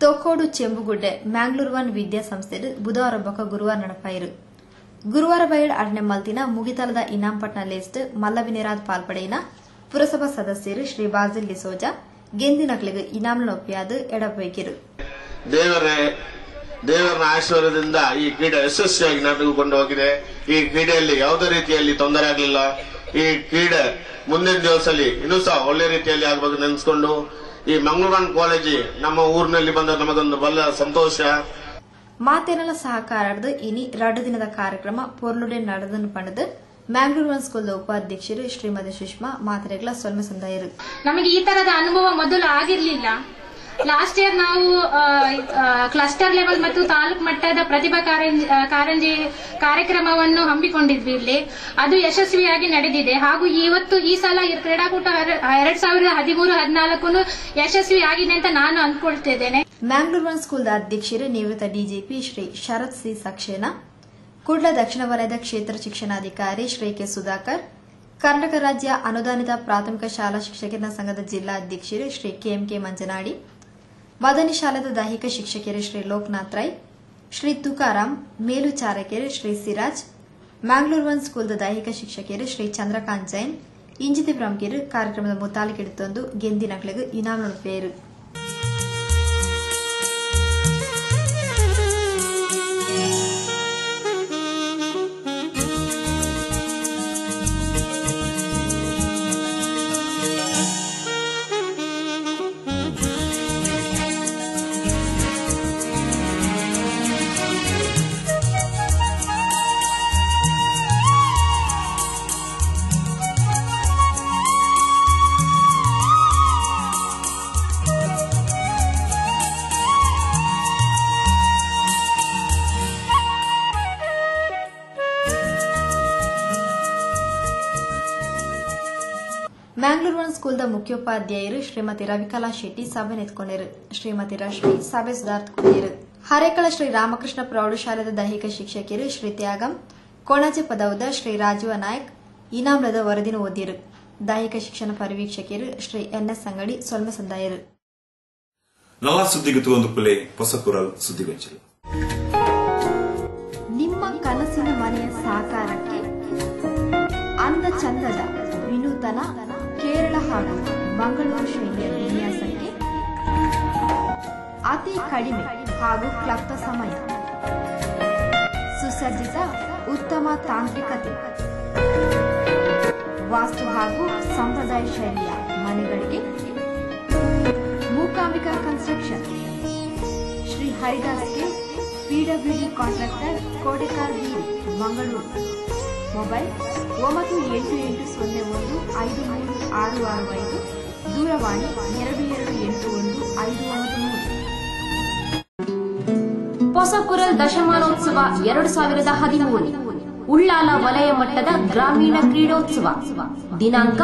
ತೊಕ್ಕೋಡು ಚೆಂಬುಗುಡ್ಡೆ ಮ್ಯಾಂಗ್ಳೂರ್ ಒನ್ ವಿದ್ಯಾಸಂಸ್ಥೆಡು ಬುಧವಾರ ಬೊಕ್ಕ ಗುರುವಾರ ನಡಪಾಯಿರು. ಗುರುವಾರ ಬೈಡ್ ಅಡ್ನೆ ಮಲ್ತಿನ ಮುಗಿತಲದ ಇನಾಂಪಟ್ನ ಲೇಸ್ಟ್ ಮಲ್ಲವಿನಿರಾದ್ ಪಾಲ್ಪಡೆಯಿನ ಪುರಸಭಾ ಸದಸ್ಯರು ಶ್ರೀ ಬಾಜಿಲ್ ಡಿಸೋಜಾ ಗೆಂದಿನಕ್ಲಿಗೆ ಇನಾಮ್ನ ಒಪ್ಪಿಯಾದ ಎಡಬೈಕಿರು. ದೇವರ ಆಶೀರ್ವಾದದಿಂದ ಈ ಕ್ರೀಡೆ ಯಶಸ್ವಿಯಾಗಿ ನಡೆದುಕೊಂಡು ಹೋಗಿದೆ. ಈ ಕ್ರೀಡೆಯಲ್ಲಿ ಯಾವುದೇ ರೀತಿಯಲ್ಲಿ ತೊಂದರೆ ಆಗಲಿಲ್ಲ. ಈ ಕ್ರೀಡೆ ಮುಂದಿನ ದಿವಸದಲ್ಲಿ ಇನ್ನೂ ಸಹ ಒಳ್ಳೆ ರೀತಿಯಲ್ಲಿ ಆಗಬೇಕು ನೆನೆಸ್ಕೊಂಡು ಈ ಮಂಗಳೂರು ಕಾಲೇಜಿ ನಮ್ಮ ಊರಿನಲ್ಲಿ ಬಂದ ನಮಗೊಂದು ಬಲ್ಲ ಸಂತೋಷ. ಮಾತೆನಲ ಸಹಕಾರದ ಇನಿ 2 ದಿನದ ಕಾರ್ಯಕ್ರಮ ಪೊರ್ಲುಡೆ ನಡೆದನ್ನು ಪಡೆದು ಮ್ಯಾಂಗ್ಳೂರ್ ಒನ್ ಸ್ಕೂಲ್ದ ಉಪಾಧ್ಯಕ್ಷರು ಶ್ರೀಮತಿ ಸುಷ್ಮಾ ಮಾತ್ರೆಗಳ ಸೊಲ್ಮೆ ಸಂದಾಯರು. ನಮಗೆ ಈ ತರದ ಅನುಭವ ಮೊದಲು ಆಗಿರ್ಲಿಲ್ಲ. ಲಾಸ್ಟ್ ಇಯರ್ ನಾವು ಕ್ಲಸ್ಟರ್ ಲೆವೆಲ್ ಮತ್ತು ತಾಲೂಕು ಮಟ್ಟದ ಪ್ರತಿಭಾ ಕಾರಂಜಿ ಕಾರ್ಯಕ್ರಮವನ್ನು ಹಮ್ಮಿಕೊಂಡಿದ್ವಿ ಇಲ್ಲಿ. ಅದು ಯಶಸ್ವಿಯಾಗಿ ನಡೆದಿದೆ. ಹಾಗೂ ಇವತ್ತು ಈ ಸಲ ಕ್ರೀಡಾಕೂಟ 2013-14 ಯಶಸ್ವಿಯಾಗಿದೆ ಅಂತ ನಾನು ಅಂದ್ಕೊಳ್ತಿದ್ದೇನೆ. ಮ್ಯಾಂಗ್ಳೂರ್ ಒನ್ ಸ್ಕೂಲ್ದ ಅಧ್ಯಕ್ಷರು ನಿವೃತ್ತ ಡಿಜಿಪಿ ಶ್ರೀ ಶರತ್ ಸಿ ಸಕ್ಸೇನಾ, ಕುಡ್ಲ ದಕ್ಷಿಣ ವಲಯದ ಕ್ಷೇತ್ರ ಶಿಕ್ಷಣಾಧಿಕಾರಿ ಶ್ರೀ ಕೆ ಸುಧಾಕರ್, ಕರ್ನಾಟಕ ರಾಜ್ಯ ಅನುದಾನಿತ ಪ್ರಾಥಮಿಕ ಶಾಲಾ ಶಿಕ್ಷಕರ ಸಂಘದ ಜಿಲ್ಲಾ ಅಧ್ಯಕ್ಷರು ಶ್ರೀ ಕೆಎಂಕೆ ಮಂಜನಾಡಿ, ಮದನಿ ಶಾಲೆದ ದೈಹಿಕ ಶಿಕ್ಷಕರು ಶ್ರೀ ಲೋಕನಾಥ್ ರೈ, ಶ್ರೀ ತುಕಾರಾಮ್, ಮೇಲುಚಾರಕರು ಶ್ರೀ ಸಿರಾಜ್, ಮ್ಯಾಂಗ್ಳೂರ್ ಒನ್ ಸ್ಕೂಲ್ದ ದೈಹಿಕ ಶಿಕ್ಷಕರು ಶ್ರೀ ಚಂದ್ರಕಾಂತ್ ಜೈನ್, ಇಂಜಿತಿ ಪ್ರಮುಖರು ಕಾರ್ಯಕ್ರಮದ ಮುತಾಲಿಕೆಡುತ್ತೊಂದು ಗೆಂದಿನಕ್ಲೆಗೆ ಇನಾಮ್ ನುಡಿಪೇರು. ಮ್ಯಾಂಗ್ಳೂರ್ ಒನ್ ಸ್ಕೂಲ್ದ ಮುಖ್ಯೋಪಾಧ್ಯಾಯರು ಶ್ರೀಮತಿ ರವಿಕಲಾ ಶೆಟ್ಟಿ ಸಭೆ ನೆತ್ಕೊಂಡರು. ಶ್ರೀಮತಿ ರಶ್ಮಿ ಸಭೆ ಸುಧಾರಿಸಿಕೊಂಡರು. ಹರೇಕಳ ಶ್ರೀ ರಾಮಕೃಷ್ಣ ಪ್ರೌಢಶಾಲೆದ ದೈಹಿಕ ಶಿಕ್ಷಕರು ಶ್ರೀ ತ್ಯಾಗಂ, ಕೊಣಜೆ ಪದವದ ಶ್ರೀ ರಾಜೀವ ನಾಯಕ್ ಇನಾಮ್ಲದ ವರದಿನ ಓದಿರು. ದೈಹಿಕ ಶಿಕ್ಷಣ ಪರಿವೀಕ್ಷಕರು ಶ್ರೀ ಎನ್ಎಸ್ ಅಂಗಡಿ ಸೊಲ್ಮೆ ಸಂದಾಯರು. ನಲ್ಲ ಸುದ್ದಿಗೆ ಒಂದು ಪುಲೆ ಹೊಸಕುರಲ್ ಸುದ್ದಿಗೊಂಚಲು. ನಿಮ್ಮ ಕನಸಿನ ಮನೆಯ ಸಾಕಾರಕ್ಕೆ ಅಂದ ಚಂದದ ವಿನೂತನ ಕೇರಳ ಹಾಗೂ ಮಂಗಳೂರು ಶೈಲಿಯ ವಿನ್ಯಾಸಕ್ಕೆ ಅತಿ ಕಡಿಮೆ ಹಾಗೂ ಕ್ಲಪ್ತ ಸಮಯ, ಸುಸಜ್ಜಿತ ಉತ್ತಮ ತಾಂತ್ರಿಕತೆ, ವಾಸ್ತು ಹಾಗೂ ಸಂಪ್ರದಾಯ ಶೈಲಿಯ ಮನೆಗಳ ಹರಿದಾಸ್ ಕೆ ಪಿಡಬ್ಲ್ಯೂಡಿ ಕಾಂಟ್ರಾಕ್ಟರ್ ಕೋಡೆಕಾರ್ ಬೀರಿ ಮಂಗಳೂರು. ಮೊಬೈಲ್ 9880153665, ದೂರವಾಣಿ 22815993. ಹೊಸಕುರಲ್ ದಶಮಾನೋತ್ಸವ 2013 ಉಳ್ಳಾಲ ವಲಯ ಮಟ್ಟದ ಗ್ರಾಮೀಣ ಕ್ರೀಡೋತ್ಸವ ದಿನಾಂಕ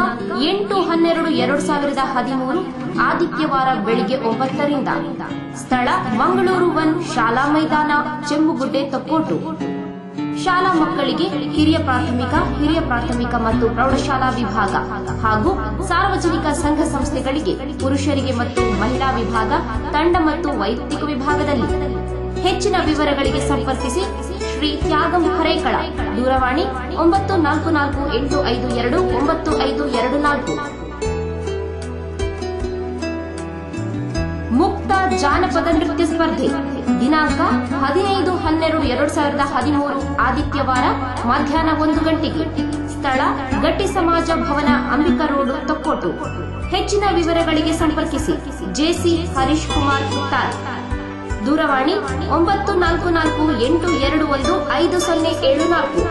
8-12-2013 ಆದಿತ್ಯವಾರ ಬೆಳಿಗ್ಗೆ 9ರಿಂದ. ಸ್ಥಳ ಮಂಗಳೂರು 1 ಶಾಲಾ ಮೈದಾನ, ಚೆಂಬುಗುಡ್ಡೆ, ತೊಕ್ಕೋಟು. ಶಾಲಾ ಮಕ್ಕಳಿಗೆ ಹಿರಿಯ ಪ್ರಾಥಮಿಕ ಮತ್ತು ಪ್ರೌಢಶಾಲಾ ವಿಭಾಗ ಹಾಗೂ ಸಾರ್ವಜನಿಕ ಸಂಘ ಸಂಸ್ಥೆಗಳಿಗೆ ಪುರುಷರಿಗೆ ಮತ್ತು ಮಹಿಳಾ ವಿಭಾಗ, ತಂಡ ಮತ್ತು ವೈಯಕ್ತಿಕ ವಿಭಾಗದಲ್ಲಿ. ಹೆಚ್ಚಿನ ವಿವರಗಳಿಗೆ ಸಂಪರ್ಕಿಸಿ ಶ್ರೀ ತ್ಯಾಗಂ ಹರೇಕಳ. ದೂರವಾಣಿ 9448529524. ಮುಕ್ತ ಜಾನಪದ ನೃತ್ಯ ಸ್ಪರ್ಧೆ ದಿನಾಂಕ 15-12-2013 ಆದಿತ್ಯವಾರ ಮಧ್ಯಾಹ್ನ 1 ಗಂಟೆಗೆ. ಸ್ಥಳ ಗಟ್ಟಿ ಸಮಾಜ ಭವನ, ಅಂಬಿಕಾ ರೋಡ್, ತೊಕ್ಕೋಟು. ಹೆಚ್ಚಿನ ವಿವರಗಳಿಗೆ ಸಂಪರ್ಕಿಸಿ ಜೆಸಿ ಹರೀಶ್ ಕುಮಾರ್ ಪುತ್ತಾರ್. ದೂರವಾಣಿ 9448215074.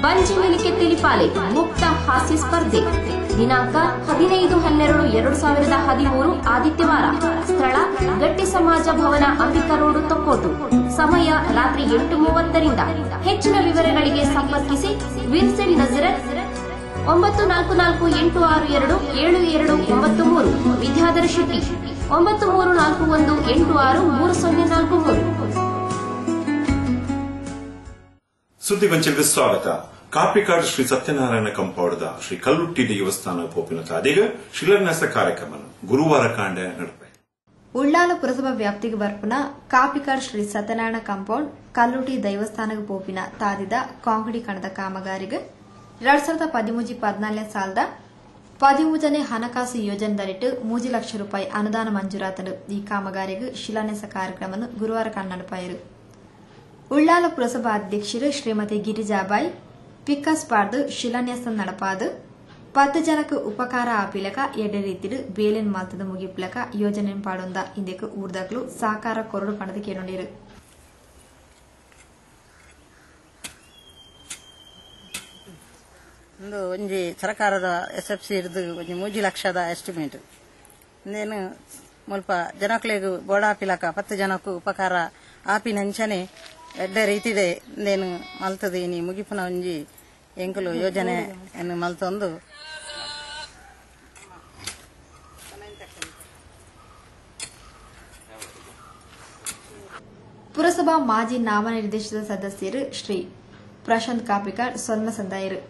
ಬಂಜಿಮಿಲಿಕೆ ತಿಳಿಪಾಲೆ ಮುಕ್ತ ಹಾಸ್ಯ ಸ್ಪರ್ಧೆ ದಿನಾಂಕ 15-12-2013 ಆದಿತ್ಯವಾರ. ಸ್ಥಳ ಗಟ್ಟಿ ಸಮಾಜ ಭವನ, ಅಂಬಿಕಾ ರೋಡ್, ತೊಕ್ಕೋಟು. ಸಮಯ ರಾತ್ರಿ 8:30ರಿಂದ. ಹೆಚ್ಚಿನ ವಿವರಗಳಿಗೆ ಸಂಪರ್ಕಿಸಿ ವಿನ್ಸೆಂಟ್ ನಜರತ್ 9448627293. ವಿದ್ಯಾಧರ ಶೆಟ್ಟಿ 9341863043. ಸುದ್ದಿ ವಂಚನೆಗೆ ಸ್ವಾಗತ. ಕಾಪಿಕಾಡ್ ಶ್ರೀ ಸತ್ಯನಾರಾಯಣ ಕಂಪೌಡದ ಶ್ರೀ ಕಲ್ಲುಟ್ಟಿ ದೇವಸ್ಥಾನ ಪೋಪಿನ ತಾದಿಗ ಶಿಲಾನ್ಯಾಸ ಕಾರ್ಯಕ್ರಮ ಗುರುವಾರ ಕಾಂಡೆ ನಡೆಪ. ಉಳ್ಳಾಲ ಪುರಸಭಾ ವ್ಯಾಪ್ತಿಗೆ ಬರ್ಪುನ ಕಾಪಿಕಾಡ್ ಶ್ರೀ ಸತ್ಯನಾರಾಯಣ ಕಂಪೌಂಡ್ ಕಲ್ಲುಟ್ಟಿ ದೇವಸ್ಥಾನಕ್ಕೆ ಪೋಪಿನ ತಾದಿದ ಕಾಂಕ್ರೀಟ್ ಕಣದ ಕಾಮಗಾರಿಗೆ 2013-14 ಸಾಲದ 13ನೇ ಹಣಕಾಸು ಯೋಜನೆದಲ್ಲಿಟ್ಟು 3 ಲಕ್ಷ ರೂಪಾಯಿ ಅನುದಾನ ಮಂಜೂರಾತನು. ಈ ಕಾಮಗಾರಿಗೆ ಶಿಲಾನ್ಯಾಸ ಕಾರ್ಯಕ್ರಮ ಗುರುವಾರ ಕಾಂಡ ನಡೆಪಾಯರು. ಉಳ್ಳಾಲ ಪುರಸಭಾ ಅಧ್ಯಕ್ಷರು ಶ್ರೀಮತಿ ಗಿರಿಜಾಬಾಯಿ ಪಿಕ್ಕಸ್ ಪಾರ್ದು ಶಿಲಾನ್ಯಾಸ ನಡಪಾದು 10 ಜನಕ್ಕೆ ಉಪಕಾರ ಆಪಿಲಕ ಎಡೆ ರೀತಿಡು ಬೇಲೆನ್ ಮಾಲ್ತದ ಮುಗಿಪ್ಲಕ ಯೋಜನೆ ಪಾಡೊಂದ ಇಂದಕ್ಕೆ ಊರ್ದಾಗ್ಲು ಸಹಕಾರ ಕೊರಡು ಪಣದ ಕೇಳೊಂಡಿರು. ಒಂದು ಒಂಜಿ ಸರ್ಕಾರದ SFC ಹಿಡಿದು ಒಂಜಿ 3 ಲಕ್ಷದ ಎಸ್ಟಿಮೇಟ್ ಇಂದೇನು ಮುಲ್ಪ ಜನಕ್ಲೆಗು ಬೋಡಾಪಿಲಕ 10 ಜನಕ್ಕೂ ಉಪಕಾರ ಆಪಿನಂಚನೆ ಎಡ್ಡೆ ರೀತಿದೆ ಇಂದೇನು ಮಲ್ತದೆ ಇನಿ ಮುಗಿಪುನ ಒಂಜಿ ಎಂಕುಲು ಯೋಜನೆ ಮಲ್ತೊಂದು ಪುರಸಭಾ ಮಾಜಿ ನಾಮನಿರ್ದೇಶಿತ ಸದಸ್ಯರು ಶ್ರೀ ಪ್ರಶಾಂತ್ ಕಾಪಿಕಾಡ್ ಸೊನ್ಮ ಸಂದಾಯರು.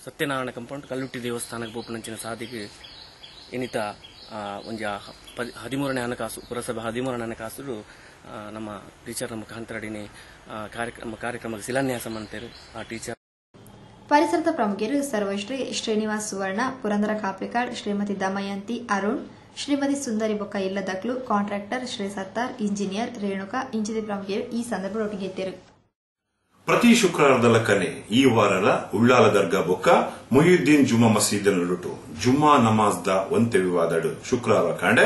ಸತ್ಯನಾರಾಯಣ ಕಂಪೌಂಡ್ ಕಲ್ಲುಟ್ಟಿ ದೇವಸ್ಥಾನಕ್ಕೆ ಬೋಪನಂಚಿನ ಸಾಧಿಗೆ ಇನ್ನಿತ ಒಂಜಿ 13ನೇ ಹಣಕಾಸು ಪುರಸಭೆ 13ನೇ ಹಣಕಾಸು ನಮ್ಮ ಟೀಚರ್ ಮುಖಾಂತರಡಿನೇ ಕಾರ್ಯಕ್ರಮಕ್ಕೆ ಶಿಲಾನ್ಯಾಸ ಮಾಡ್ತಾರೆ. ಆ ಟೀಚರ್ ಪರಿಸರದ ಪ್ರಮುಖರು ಸರ್ವಶ್ರೀ ಶ್ರೀನಿವಾಸ್ ಸುವರ್ಣ, ಪುರಂದರ ಕಾಪಿಕಾಡ್, ಶ್ರೀಮತಿ ದಮಯಂತಿ ಅರುಣ್, ಶ್ರೀಮತಿ ಸುಂದರಿ ಬೊಕ್ಕ ಇಲ್ಲದಕ್ಲು, ಕಾಂಟ್ರಾಕ್ಟರ್ ಶ್ರೀ ಸತ್ತಾರ್, ಇಂಜಿನಿಯರ್ ರೇಣುಕಾ ಇಂಚಿದ ಪ್ರಮುಖರು ಈ ಸಂದರ್ಭದೊಟ್ಟಿಗೆ ಎತ್ತಿರು. ಪ್ರತಿ ಶುಕ್ರವಾರದ ಲಕ್ಕನೆ ಈ ವಾರದ ಉಳ್ಳಾಲ ದರ್ಗಾ ಬೊಕ್ಕ ಮೊಹಿಯುದ್ದೀನ್ ಜುಮ್ಮಾ ಮಸೀದ್ ನಡುಟು ಜುಮ್ಮಾ ನಮಾಜ್ದ ಒಂತೆ ವಿವಾದಡು ಶುಕ್ರವಾರ ಕಾಂಡೆ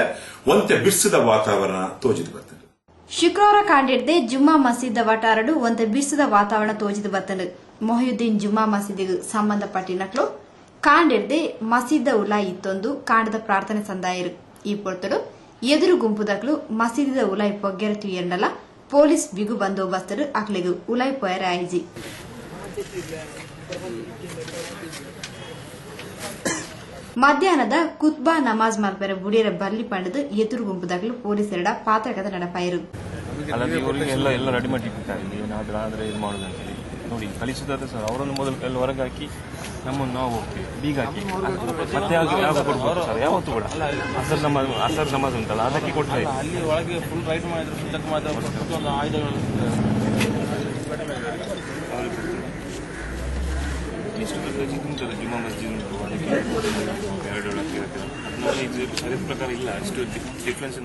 ಒಂತೆ ಬಿರ್ಸಿದ ವಾತಾವರಣ ತೋಜಿದು ಬರ್ತದೆ. ಶುಕ್ರವಾರ ಕಾಂಡಿಡ್ದೆ ಜುಮ್ಮಾ ಮಸೀದ್ ವಟಾರಡು ಒಂತೆ ಬಿರ್ಸಿದ ವಾತಾವರಣ ತೋಜಿದು ಬರ್ತದೆ. ಮೊಹಿಯುದ್ದೀನ್ ಜುಮ್ಮಾ ಮಸೀದಿಗೆ ಸಂಬಂಧಪಟ್ಟಿನಕ್ಲು ಕಾಂಡಿಡ್ದೆ ಮಸೀದ ಉಲಾಯಿ ಇತ್ತೊಂದು ಕಾಂಡದ ಪ್ರಾರ್ಥನೆ ಸಂದಾಯರು. ಈ ಪೊರ್ತಡು ಎದುರು ಗುಂಪುದಕ್ಲು ಮಸೀದಿದ ಉಲಾಯಿ ಪೊಗ್ಗೆರತು ಎಂಡಲ ಪೊಲೀಸ್ ಬಿಗು ಬಂದೋಬಸ್ತರು ಅಕ್ಲೆಗು ಉಲಾಯಿ ಪೊಯರ ಆಯ್ಜಿ. ಮಧ್ಯಾಹ್ನದ ಕುತ್ಬಾ ನಮಾಜ್ ಮಲ್ಪೆರ ಬುಡಿಯರ ಬರ್ಲಿ ಪಂಡದು ಎದುರು ಗುಂಪುದಾಗಲು ಪೊಲೀಸರ ಪಾತ್ರಕತೆ ನಡೆಪಾಯರು. ಎಲ್ಲ ರೆಡಿ ಮಾಡಿಟ್ಟಿದ್ದಾರೆ ಆದ್ರೆ ಇದು ಮಾಡೋದಂತ ನೋಡಿ ಕಲಿಸಿದಾದ್ರೆ ಸರ್ ಅವರನ್ನು ಮೊದಲು ಎಲ್ಲ ಹೊರಗೆ ಹಾಕಿ ನಮ್ಮನ್ನು ನಾವು ಹೋಗ್ತೀವಿ ಬೀಗ ಹಾಕಿ ಮತ್ತೆ ಯಾವಾಗ ಕೊಡ್ಬೋದು ಸರ್ ಯಾವತ್ತೂ ಕೂಡ ಅಸರ್ ನಮಾಜ್ ಉಂಟಲ್ಲ ಅದಕ್ಕೆ ಕೊಡ್ತಾ ಅಲ್ಲಿ ಒಳಗೆ ಫುಲ್ ರೈಟ್ ಮಾಡಿದ್ರು ಚೆಕ್ ಮಾಡಿದ್ರೆ ಆಯುಧಗಳು ಎಷ್ಟು ಉಂಟಲ್ಲ ಜುಮ್ಮಾ ಮಸ್ಜಿದ್ ಉಂಟು ಅದಕ್ಕೆ 2 ಸರಿ ಪ್ರಕಾರ ಇಲ್ಲ ಅಷ್ಟು ಡಿಫ್ರೆನ್ಸ್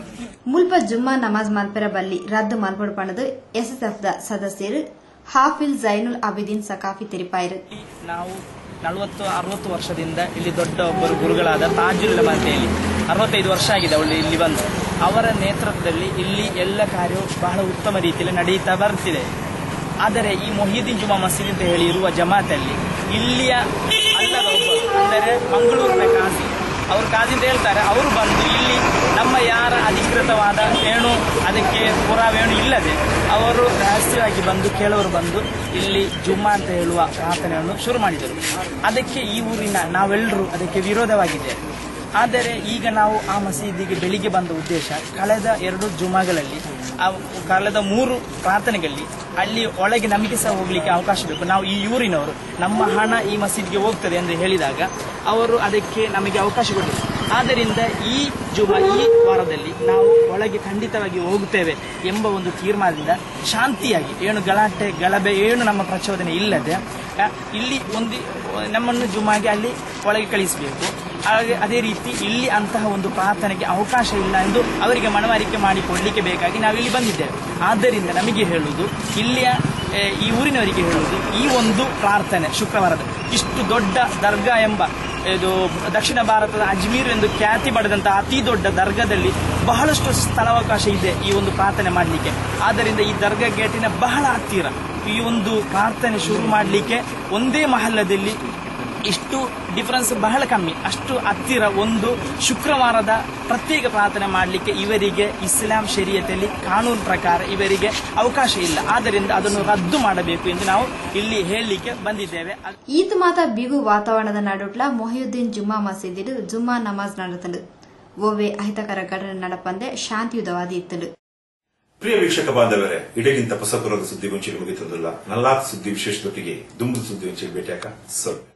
ಮುಲ್ಪ ಜುಮ್ಮಾ ನಮಾಜ್ ಮಲ್ಪೆರ ಬಲ್ಲಿ ರದ್ದು ಮಲ್ಪಡು ಪಣದು SSF ದ ಸದಸ್ಯರು ಹಾಫಿಲ್ ಜೈನುಲ್ ಅಬಿದೀನ್ ಸಕಾಫಿ ತೆರಿಪಾಯರು. ನಾವು 40-60 ವರ್ಷದಿಂದ ಇಲ್ಲಿ ದೊಡ್ಡ ಒಬ್ಬರು ಗುರುಗಳಾದ ತಾಜುಲ್ ಉಲಮಾ ಅಂತ ಹೇಳಿ 65 ವರ್ಷ ಆಗಿದೆ ಅವಳು ಇಲ್ಲಿ ಬಂದು. ಅವರ ನೇತೃತ್ವದಲ್ಲಿ ಇಲ್ಲಿ ಎಲ್ಲ ಕಾರ್ಯವು ಬಹಳ ಉತ್ತಮ ರೀತಿಯಲ್ಲಿ ನಡೆಯುತ್ತಾ ಬರ್ತಿದೆ. ಆದರೆ ಈ ಮೊಹಿಯುದ್ದೀನ್ ಜುಮಾ ಮಸೀದಿ ಅಂತ ಹೇಳಿ ಇರುವ ಜಮಾತಲ್ಲಿ ಇಲ್ಲಿಯ ಅಲ್ಲದ ಒಬ್ಬರು ಅಂದರೆ ಮಂಗಳೂರಿನ ಕಾಜಿ, ಅವರು ಕಾಜಿ ಅಂತ ಹೇಳ್ತಾರೆ, ಅವರು ಬಂದು ಇಲ್ಲಿ ನಮ್ಮ ಯಾರ ಅಧಿಕೃತವಾದ ಏನು ಅದಕ್ಕೆ ಪುರಾವೇನು ಇಲ್ಲದೆ ಅವರು ರಹಸ್ಯವಾಗಿ ಬಂದು ಕೆಲವರು ಬಂದು ಇಲ್ಲಿ ಜುಮ್ಮಾ ಅಂತ ಹೇಳುವ ಪ್ರಾರ್ಥನೆಯನ್ನು ಶುರು ಮಾಡಿದರು. ಅದಕ್ಕೆ ಈ ಊರಿನ ನಾವೆಲ್ಲರೂ ಅದಕ್ಕೆ ವಿರೋಧವಾಗಿದ್ದೇವೆ. ಆದರೆ ಈಗ ನಾವು ಆ ಮಸೀದಿಗೆ ಬೆಳಿಗ್ಗೆ ಬಂದ ಉದ್ದೇಶ ಕಳೆದ 2 ಜುಮಾಗಳಲ್ಲಿ ಕಳೆದ 3 ಪ್ರಾರ್ಥನೆಗಳಲ್ಲಿ ಅಲ್ಲಿ ಒಳಗೆ ನಮಗೆ ಸಹ ಹೋಗ್ಲಿಕ್ಕೆ ಅವಕಾಶ ಬೇಕು. ನಾವು ಈ ಊರಿನವರು, ನಮ್ಮ ಹಣ ಈ ಮಸೀದಿಗೆ ಹೋಗ್ತದೆ ಎಂದು ಹೇಳಿದಾಗ ಅವರು ಅದಕ್ಕೆ ನಮಗೆ ಅವಕಾಶ ಕೊಟ್ಟರು. ಆದ್ದರಿಂದ ಈ ವಾರದಲ್ಲಿ ನಾವು ಒಳಗೆ ಖಂಡಿತವಾಗಿ ಹೋಗುತ್ತೇವೆ ಎಂಬ ಒಂದು ತೀರ್ಮಾನದಿಂದ ಶಾಂತಿಯಾಗಿ ಏನು ಗಲಾಟೆ ಗಲಭೆ ಏನು ನಮ್ಮ ಪ್ರಚೋದನೆ ಇಲ್ಲದೆ ಇಲ್ಲಿ ನಮ್ಮನ್ನು ಜುಮಾಗೆ ಅಲ್ಲಿ ಒಳಗೆ ಕಳಿಸಬೇಕು. ಹಾಗೆ ಅದೇ ರೀತಿ ಇಲ್ಲಿ ಅಂತಹ ಒಂದು ಪ್ರಾರ್ಥನೆಗೆ ಅವಕಾಶ ಇಲ್ಲ ಎಂದು ಅವರಿಗೆ ಮನವರಿಕೆ ಮಾಡಿಕೊಡ್ಲಿಕ್ಕೆ ಬೇಕಾಗಿ ನಾವಿಲ್ಲಿ ಬಂದಿದ್ದೇವೆ. ಆದ್ದರಿಂದ ನಮಗೆ ಹೇಳುವುದು, ಇಲ್ಲಿಯ ಈ ಊರಿನವರಿಗೆ ಹೇಳುವುದು, ಈ ಒಂದು ಪ್ರಾರ್ಥನೆ ಶುಕ್ರವಾರದ ಇಷ್ಟು ದೊಡ್ಡ ದರ್ಗಾ ಎಂಬ ಇದು ದಕ್ಷಿಣ ಭಾರತದ ಅಜ್ಮೀರ್ ಎಂದು ಖ್ಯಾತಿ ಪಡೆದಂತಹ ಅತಿ ದೊಡ್ಡ ದರ್ಗಾದಲ್ಲಿ ಬಹಳಷ್ಟು ಸ್ಥಳಾವಕಾಶ ಇದೆ ಈ ಒಂದು ಪ್ರಾರ್ಥನೆ ಮಾಡಲಿಕ್ಕೆ. ಆದ್ದರಿಂದ ಈ ದರ್ಗಾ ಗೇಟಿನ ಬಹಳ ಹತ್ತಿರ ಈ ಒಂದು ಪ್ರಾರ್ಥನೆ ಶುರು ಮಾಡಲಿಕ್ಕೆ ಒಂದೇ ಮಹಲ್ಲದಲ್ಲಿ ಇಷ್ಟು ಡಿಫರೆನ್ಸ್ ಬಹಳ ಕಮ್ಮಿ, ಅಷ್ಟು ಹತ್ತಿರ ಒಂದು ಶುಕ್ರವಾರದ ಪ್ರತ್ಯೇಕ ಪ್ರಾರ್ಥನೆ ಮಾಡಲಿಕ್ಕೆ ಇವರಿಗೆ ಇಸ್ಲಾಂ ಶರೀಯತಲ್ಲಿ ಕಾನೂನು ಪ್ರಕಾರ ಇವರಿಗೆ ಅವಕಾಶ ಇಲ್ಲ. ಆದ್ದರಿಂದ ಅದನ್ನು ರದ್ದು ಮಾಡಬೇಕು ಎಂದು ನಾವು ಇಲ್ಲಿ ಹೇಳಲಿಕ್ಕೆ ಬಂದಿದ್ದೇವೆ. ಈದ್ ಮಾತ ಬಿಗು ವಾತಾವರಣದ ನಡುಟ್ಲ ಮೊಹಿಯುದ್ದೀನ್ ಜುಮ್ಮಾ ಮಸೀದಿಡು ಜುಮ್ಮಾ ನಮಾಜ್ ನಡೆತಲು ಓವೆ ಅಹಿತಕರ ಘಟನೆ ನಡಪಂದೆ ಶಾಂತಿಯುತವಾದಿ ಇತ್ತಲು. ಪ್ರಿಯ ವೀಕ್ಷಕ ಬಾಂಧವರೇ, ಇಡಗಿಂತ ಹೊಸಪುರದ ಸುದ್ದಿ ಮುಂಚೆ ಮುಗಿತದಲ್ಲ. 4 ಸುದ್ದಿ ವಿಶೇಷದೊಟ್ಟಿಗೆ ದುಂಬು ಸುದ್ದಿ ಮುಂಚೆ ಭೇಟಿಯಾಕ ಸ್ವಲ್ಪ